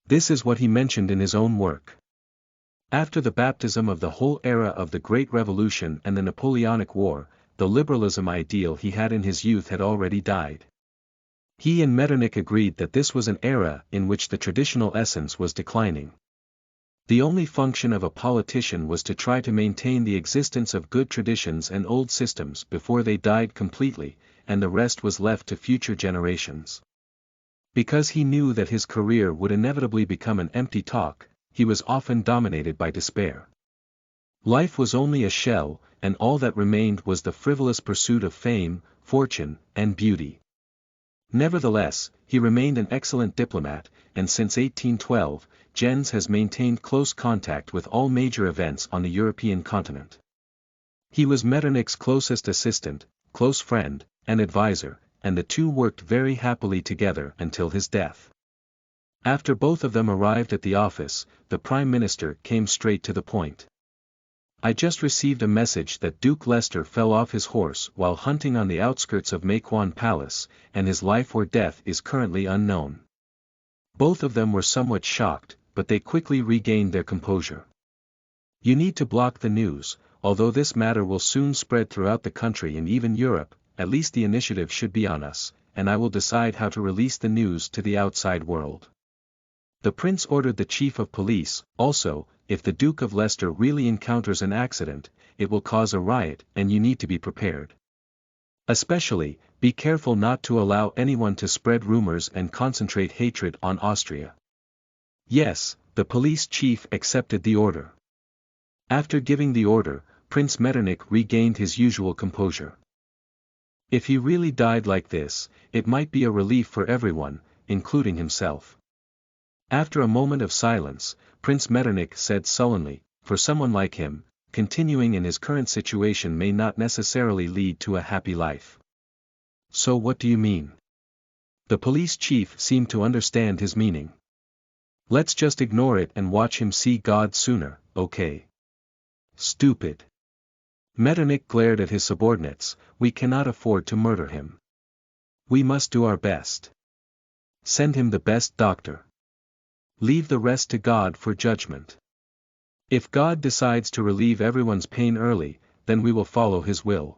This is what he mentioned in his own work. After the baptism of the whole era of the Great Revolution and the Napoleonic War, the liberalism ideal he had in his youth had already died. He and Metternich agreed that this was an era in which the traditional essence was declining. The only function of a politician was to try to maintain the existence of good traditions and old systems before they died completely, and the rest was left to future generations. Because he knew that his career would inevitably become an empty talk, he was often dominated by despair. Life was only a shell, and all that remained was the frivolous pursuit of fame, fortune, and beauty. Nevertheless, he remained an excellent diplomat, and since 1812, Jens has maintained close contact with all major events on the European continent. He was Metternich's closest assistant, close friend, and advisor, and the two worked very happily together until his death. After both of them arrived at the office, the Prime Minister came straight to the point. I just received a message that Duke Leicester fell off his horse while hunting on the outskirts of Metternich Palace, and his life or death is currently unknown. Both of them were somewhat shocked, but they quickly regained their composure. You need to block the news, although this matter will soon spread throughout the country and even Europe, at least the initiative should be on us, and I will decide how to release the news to the outside world. The prince ordered the chief of police, also, if the Duke of Leicester really encounters an accident, it will cause a riot and you need to be prepared. Especially, be careful not to allow anyone to spread rumors and concentrate hatred on Austria. Yes, the police chief accepted the order. After giving the order, Prince Metternich regained his usual composure. If he really died like this, it might be a relief for everyone, including himself. After a moment of silence, Prince Metternich said sullenly, for someone like him, continuing in his current situation may not necessarily lead to a happy life. So what do you mean? The police chief seemed to understand his meaning. Let's just ignore it and watch him see God sooner, okay? Stupid. Metternich glared at his subordinates, we cannot afford to murder him. We must do our best. Send him the best doctor. Leave the rest to God for judgment. If God decides to relieve everyone's pain early, then we will follow his will.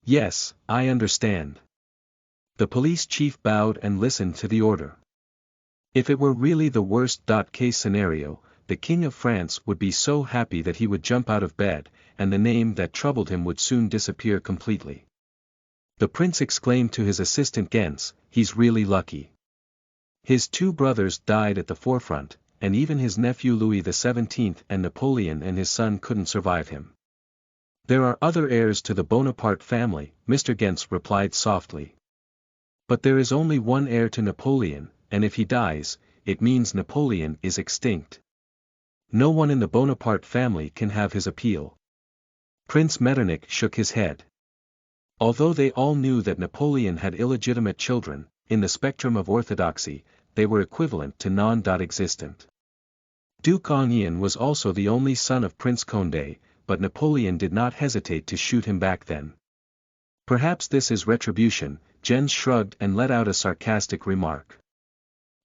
Yes, I understand. The police chief bowed and listened to the order. If it were really the worst-case scenario, the King of France would be so happy that he would jump out of bed, and the name that troubled him would soon disappear completely. The prince exclaimed to his assistant Gens, he's really lucky. His 2 brothers died at the forefront, and even his nephew Louis XVII and Napoleon and his son couldn't survive him. There are other heirs to the Bonaparte family, Mr. Gens replied softly. But there is only one heir to Napoleon, and if he dies, it means Napoleon is extinct. No one in the Bonaparte family can have his appeal. Prince Metternich shook his head. Although they all knew that Napoleon had illegitimate children, in the spectrum of orthodoxy, they were equivalent to non-existent. Duke Enghien was also the only son of Prince Condé, but Napoleon did not hesitate to shoot him back then. Perhaps this is retribution, Jens shrugged and let out a sarcastic remark.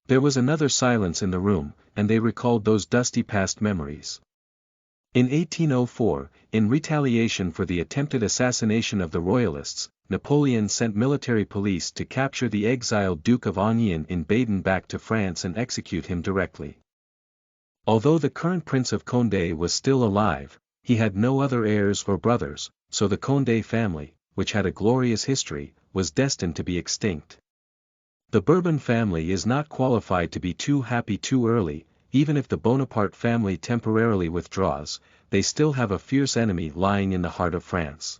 There was another silence in the room, and they recalled those dusty past memories. In 1804, in retaliation for the attempted assassination of the royalists, Napoleon sent military police to capture the exiled Duke of Enghien in Baden back to France and execute him directly. Although the current Prince of Condé was still alive, he had no other heirs or brothers, so the Condé family, which had a glorious history, was destined to be extinct. The Bourbon family is not qualified to be too happy too early, even if the Bonaparte family temporarily withdraws, they still have a fierce enemy lying in the heart of France.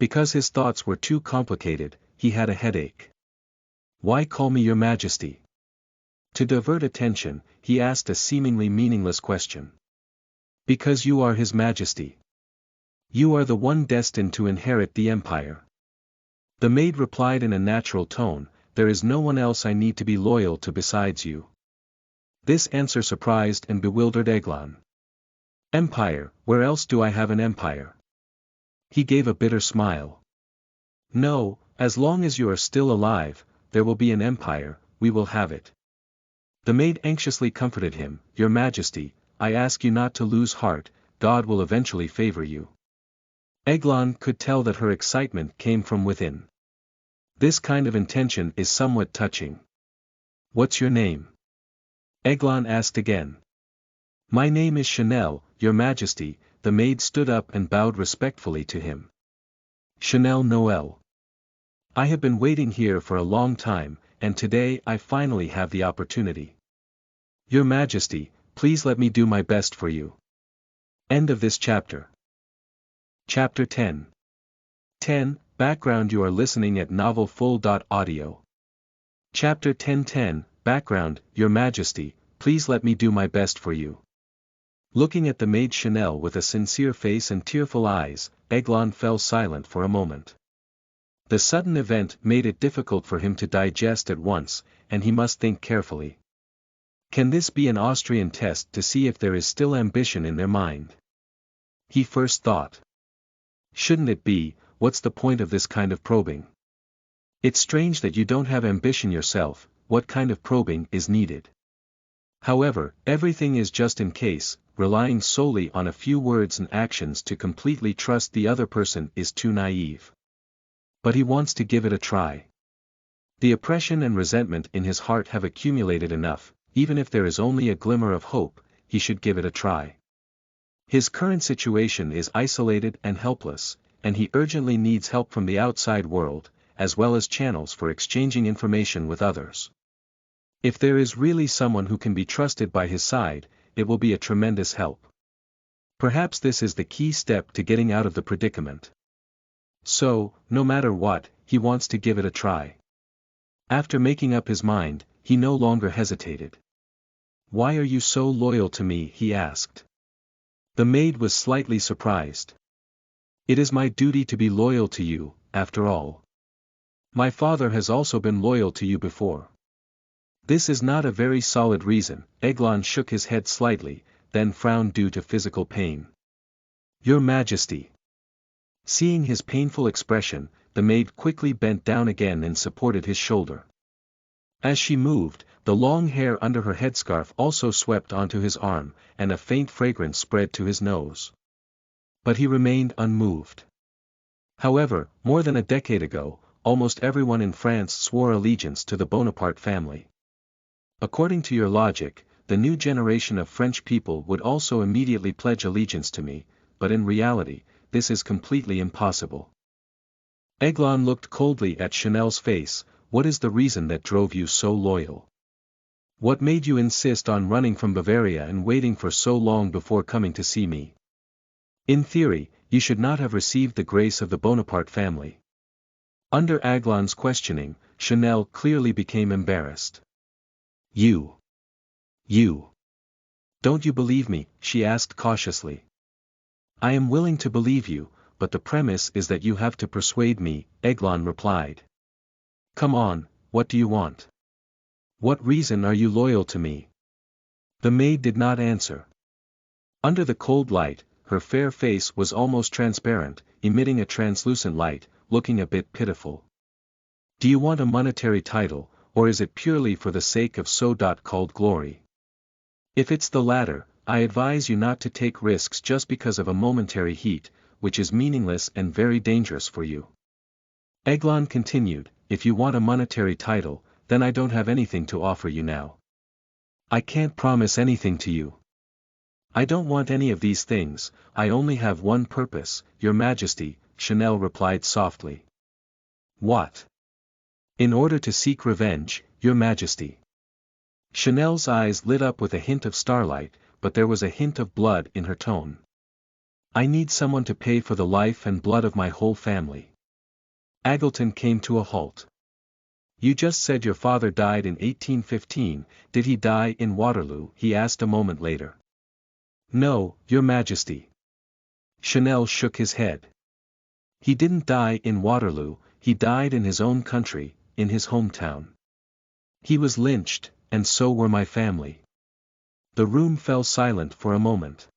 Because his thoughts were too complicated, he had a headache. Why call me your majesty? To divert attention, he asked a seemingly meaningless question. Because you are his majesty. You are the one destined to inherit the empire. The maid replied in a natural tone, there is no one else I need to be loyal to besides you. This answer surprised and bewildered Eglon. Empire, where else do I have an empire? He gave a bitter smile. No, as long as you are still alive, there will be an empire, we will have it. The maid anxiously comforted him, Your Majesty, I ask you not to lose heart, God will eventually favor you. Eglon could tell that her excitement came from within. This kind of intention is somewhat touching. What's your name? Eglon asked again. My name is Chanel, Your Majesty. The maid stood up and bowed respectfully to him. Chanel Noel. I have been waiting here for a long time, and today I finally have the opportunity. Your Majesty, please let me do my best for you. End of this chapter. Chapter 10. 10. Background. You are listening at novelfull.audio. Chapter 10:10. Background. Your Majesty, please let me do my best for you. Looking at the maid Chanel with a sincere face and tearful eyes, Eglon fell silent for a moment. The sudden event made it difficult for him to digest at once, and he must think carefully. Can this be an Austrian test to see if there is still ambition in their mind? He first thought. Shouldn't it be, what's the point of this kind of probing? It's strange that you don't have ambition yourself, what kind of probing is needed? However, everything is just in case, relying solely on a few words and actions to completely trust the other person is too naive. But he wants to give it a try. The oppression and resentment in his heart have accumulated enough, even if there is only a glimmer of hope, he should give it a try. His current situation is isolated and helpless, and he urgently needs help from the outside world, as well as channels for exchanging information with others. If there is really someone who can be trusted by his side, it will be a tremendous help. Perhaps this is the key step to getting out of the predicament. So, no matter what, he wants to give it a try. After making up his mind, he no longer hesitated. Why are you so loyal to me? He asked. The maid was slightly surprised. It is my duty to be loyal to you, after all. My father has also been loyal to you before. This is not a very solid reason. Eglon shook his head slightly, then frowned due to physical pain. Your Majesty. Seeing his painful expression, the maid quickly bent down again and supported his shoulder. As she moved, the long hair under her headscarf also swept onto his arm, and a faint fragrance spread to his nose. But he remained unmoved. However, more than a decade ago, almost everyone in France swore allegiance to the Bonaparte family. According to your logic, the new generation of French people would also immediately pledge allegiance to me, but in reality, this is completely impossible. Eglon looked coldly at Chanel's face. What is the reason that drove you so loyal? What made you insist on running from Bavaria and waiting for so long before coming to see me? In theory, you should not have received the grace of the Bonaparte family. Under Eglon's questioning, Chanel clearly became embarrassed. You. Don't you believe me? She asked cautiously. I am willing to believe you, but the premise is that you have to persuade me, Eglon replied. Come on, what do you want? What reason are you loyal to me? The maid did not answer. Under the cold light, her fair face was almost transparent, emitting a translucent light, looking a bit pitiful. Do you want a monetary title, or is it purely for the sake of so-called glory? If it's the latter, I advise you not to take risks just because of a momentary heat, which is meaningless and very dangerous for you. Eglon continued, if you want a monetary title, then I don't have anything to offer you now. I can't promise anything to you. I don't want any of these things, I only have one purpose, Your Majesty, Chanel replied softly. What? In order to seek revenge, Your Majesty. Chanel's eyes lit up with a hint of starlight, but there was a hint of blood in her tone. I need someone to pay for the life and blood of my whole family. Agleton came to a halt. You just said your father died in 1815, did he die in Waterloo? He asked a moment later. No, Your Majesty. Chanel shook his head. He didn't die in Waterloo, he died in his own country, in his hometown. He was lynched, and so were my family. The room fell silent for a moment.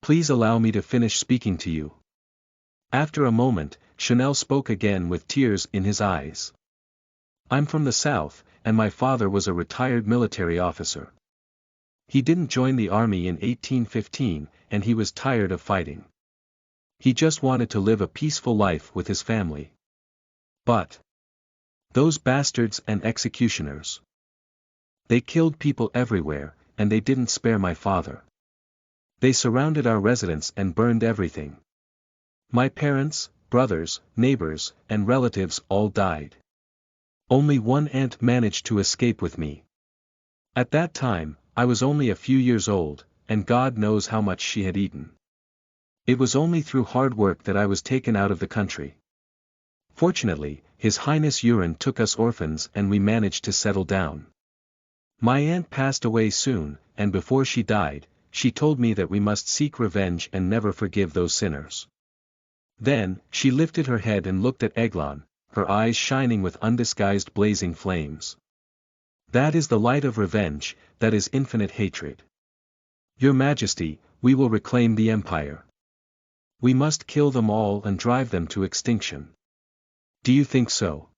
Please allow me to finish speaking to you. After a moment, Chanel spoke again with tears in his eyes. I'm from the South, and my father was a retired military officer. He didn't join the army in 1815, and he was tired of fighting. He just wanted to live a peaceful life with his family. But those bastards and executioners. They killed people everywhere, and they didn't spare my father. They surrounded our residence and burned everything. My parents, brothers, neighbors, and relatives all died. Only one aunt managed to escape with me. At that time, I was only a few years old, and God knows how much she had eaten. It was only through hard work that I was taken out of the country. Fortunately, His Highness Urin took us orphans and we managed to settle down. My aunt passed away soon, and before she died, she told me that we must seek revenge and never forgive those sinners. Then, she lifted her head and looked at Eglon, her eyes shining with undisguised blazing flames. That is the light of revenge, that is infinite hatred. Your Majesty, we will reclaim the empire. We must kill them all and drive them to extinction. Do you think so?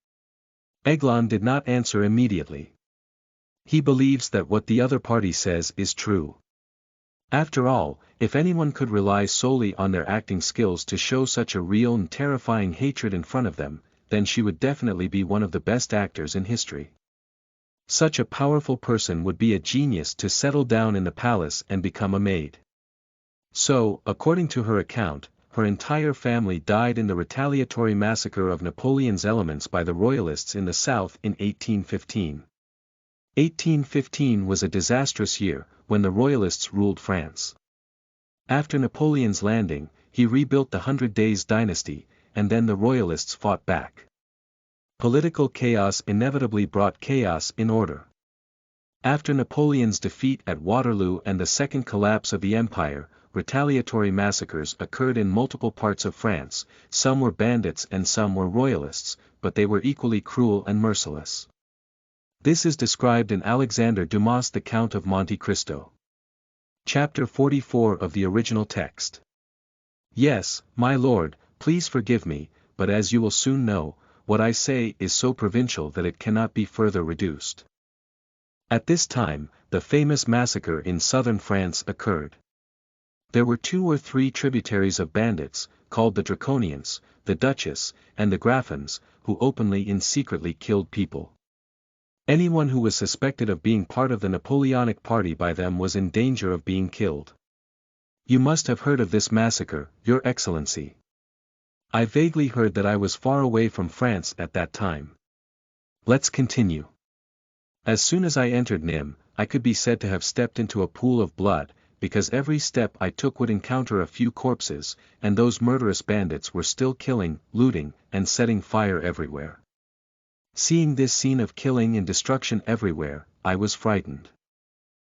Eglon did not answer immediately. He believes that what the other party says is true. After all, if anyone could rely solely on their acting skills to show such a real and terrifying hatred in front of them, then she would definitely be one of the best actors in history. Such a powerful person would be a genius to settle down in the palace and become a maid. So, according to her account, her entire family died in the retaliatory massacre of Napoleon's elements by the Royalists in the South in 1815. 1815 was a disastrous year, when the Royalists ruled France. After Napoleon's landing, he rebuilt the 100 Days dynasty, and then the Royalists fought back. Political chaos inevitably brought chaos in order. After Napoleon's defeat at Waterloo and the second collapse of the empire, retaliatory massacres occurred in multiple parts of France. Some were bandits and some were royalists, but they were equally cruel and merciless. This is described in Alexander Dumas' The Count of Monte Cristo. Chapter 44 of the original text. Yes, my lord, please forgive me, but as you will soon know, what I say is so provincial that it cannot be further reduced. At this time, the famous massacre in southern France occurred. There were 2 or 3 tributaries of bandits, called the Draconians, the Duchess, and the Graffins, who openly and secretly killed people. Anyone who was suspected of being part of the Napoleonic party by them was in danger of being killed. You must have heard of this massacre, Your Excellency. I vaguely heard that I was far away from France at that time. Let's continue. As soon as I entered Nîmes, I could be said to have stepped into a pool of blood, because every step I took would encounter a few corpses, and those murderous bandits were still killing, looting, and setting fire everywhere. Seeing this scene of killing and destruction everywhere, I was frightened.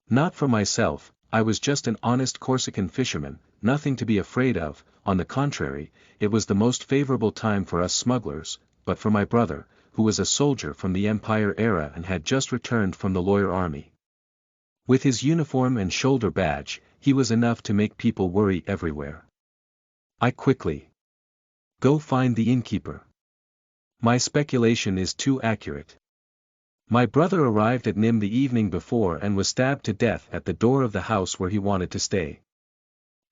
Not for myself, I was just an honest Corsican fisherman, nothing to be afraid of. On the contrary, it was the most favorable time for us smugglers, but for my brother, who was a soldier from the Empire era and had just returned from the Loire army. With his uniform and shoulder badge, he was enough to make people worry everywhere. I quickly go find the innkeeper. My speculation is too accurate. My brother arrived at Nîmes the evening before and was stabbed to death at the door of the house where he wanted to stay.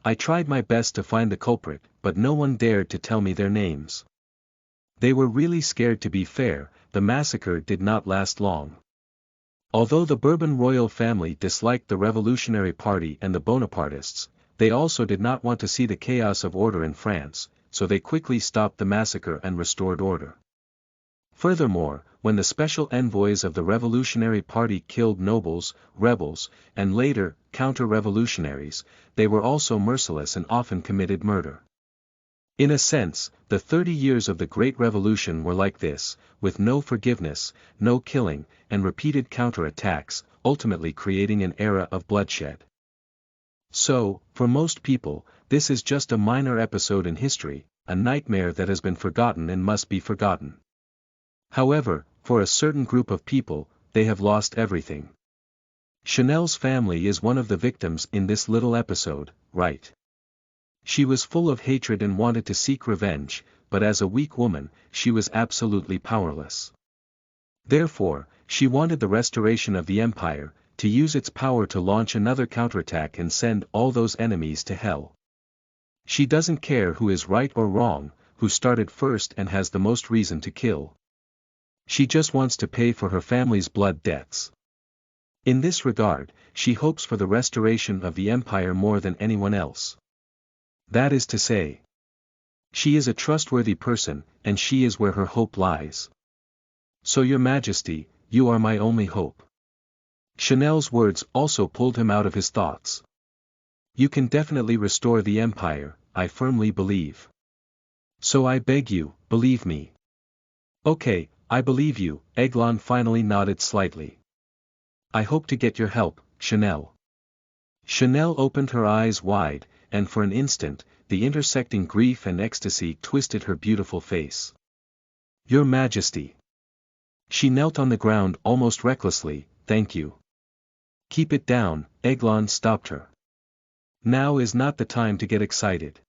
I tried my best to find the culprit, but no one dared to tell me their names. They were really scared. To be fair, the massacre did not last long. Although the Bourbon royal family disliked the Revolutionary Party and the Bonapartists, they also did not want to see the chaos of order in France, so they quickly stopped the massacre and restored order. Furthermore, when the special envoys of the Revolutionary Party killed nobles, rebels, and later, counter-revolutionaries, they were also merciless and often committed murder. In a sense, the 30 years of the Great Revolution were like this, with no forgiveness, no killing, and repeated counter-attacks, ultimately creating an era of bloodshed. So, for most people, this is just a minor episode in history, a nightmare that has been forgotten and must be forgotten. However, for a certain group of people, they have lost everything. Chanel's family is one of the victims in this little episode, right? She was full of hatred and wanted to seek revenge, but as a weak woman, she was absolutely powerless. Therefore, she wanted the restoration of the empire, to use its power to launch another counterattack and send all those enemies to hell. She doesn't care who is right or wrong, who started first and has the most reason to kill. She just wants to pay for her family's blood debts. In this regard, she hopes for the restoration of the empire more than anyone else. That is to say, she is a trustworthy person, and she is where her hope lies. So Your Majesty, you are my only hope. Chanel's words also pulled him out of his thoughts. You can definitely restore the empire, I firmly believe. So I beg you, believe me. Okay, I believe you, Eglon finally nodded slightly. I hope to get your help, Chanel. Chanel opened her eyes wide, and for an instant, the intersecting grief and ecstasy twisted her beautiful face. Your Majesty. She knelt on the ground almost recklessly, thank you. Keep it down, Eglon stopped her. Now is not the time to get excited.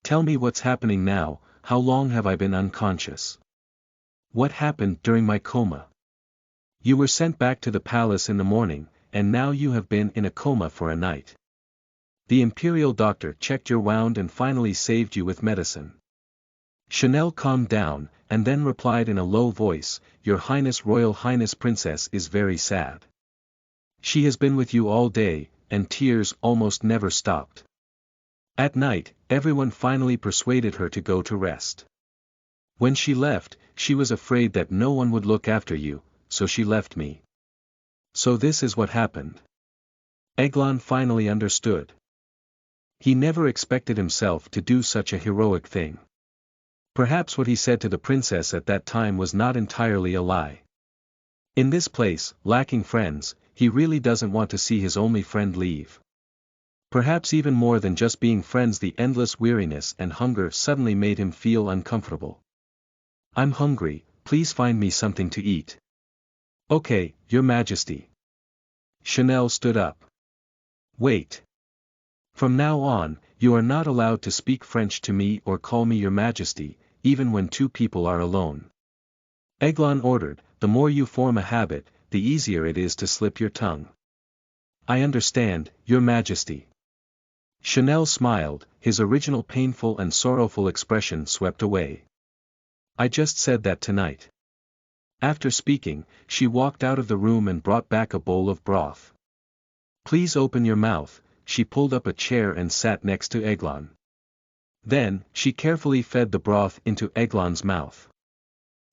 Tell me what's happening now, how long have I been unconscious? What happened during my coma? You were sent back to the palace in the morning, and now you have been in a coma for a night. The imperial doctor checked your wound and finally saved you with medicine. Chanel calmed down, and then replied in a low voice, Your Highness Royal Highness Princess is very sad. She has been with you all day, and tears almost never stopped. At night, everyone finally persuaded her to go to rest. When she left, she was afraid that no one would look after you, so she left me. So this is what happened. Eglon finally understood. He never expected himself to do such a heroic thing. Perhaps what he said to the princess at that time was not entirely a lie. In this place, lacking friends, he really doesn't want to see his only friend leave. Perhaps even more than just being friends, the endless weariness and hunger suddenly made him feel uncomfortable. I'm hungry, please find me something to eat. Okay, Your Majesty. Chanel stood up. Wait. From now on, you are not allowed to speak French to me or call me Your Majesty, even when two people are alone. Eglon ordered, the more you form a habit, the easier it is to slip your tongue. I understand, Your Majesty. Chanel smiled, his original painful and sorrowful expression swept away. I just said that tonight. After speaking, she walked out of the room and brought back a bowl of broth. Please open your mouth. She pulled up a chair and sat next to Eglon. Then, she carefully fed the broth into Eglon's mouth.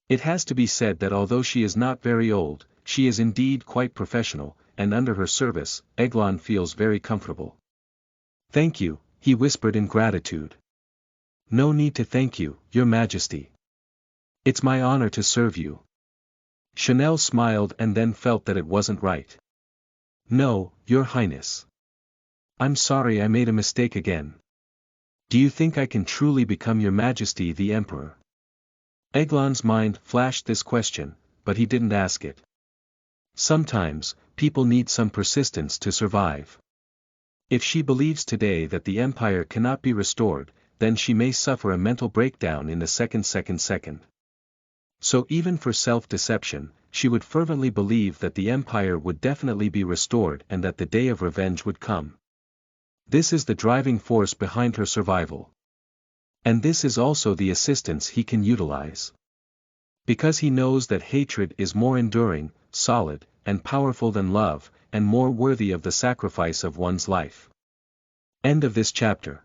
It has to be said that although she is not very old, she is indeed quite professional, and under her service, Eglon feels very comfortable. Thank you, he whispered in gratitude. No need to thank you, Your Majesty. It's my honor to serve you. Chanel smiled and then felt that it wasn't right. No, Your Highness. I'm sorry I made a mistake again. Do you think I can truly become Your Majesty the Emperor? Eglon's mind flashed this question, but he didn't ask it. Sometimes, people need some persistence to survive. If she believes today that the empire cannot be restored, then she may suffer a mental breakdown in the second. So even for self-deception, she would fervently believe that the empire would definitely be restored and that the day of revenge would come. This is the driving force behind her survival. And this is also the assistance he can utilize. Because he knows that hatred is more enduring, solid, and powerful than love, and more worthy of the sacrifice of one's life. End of this chapter.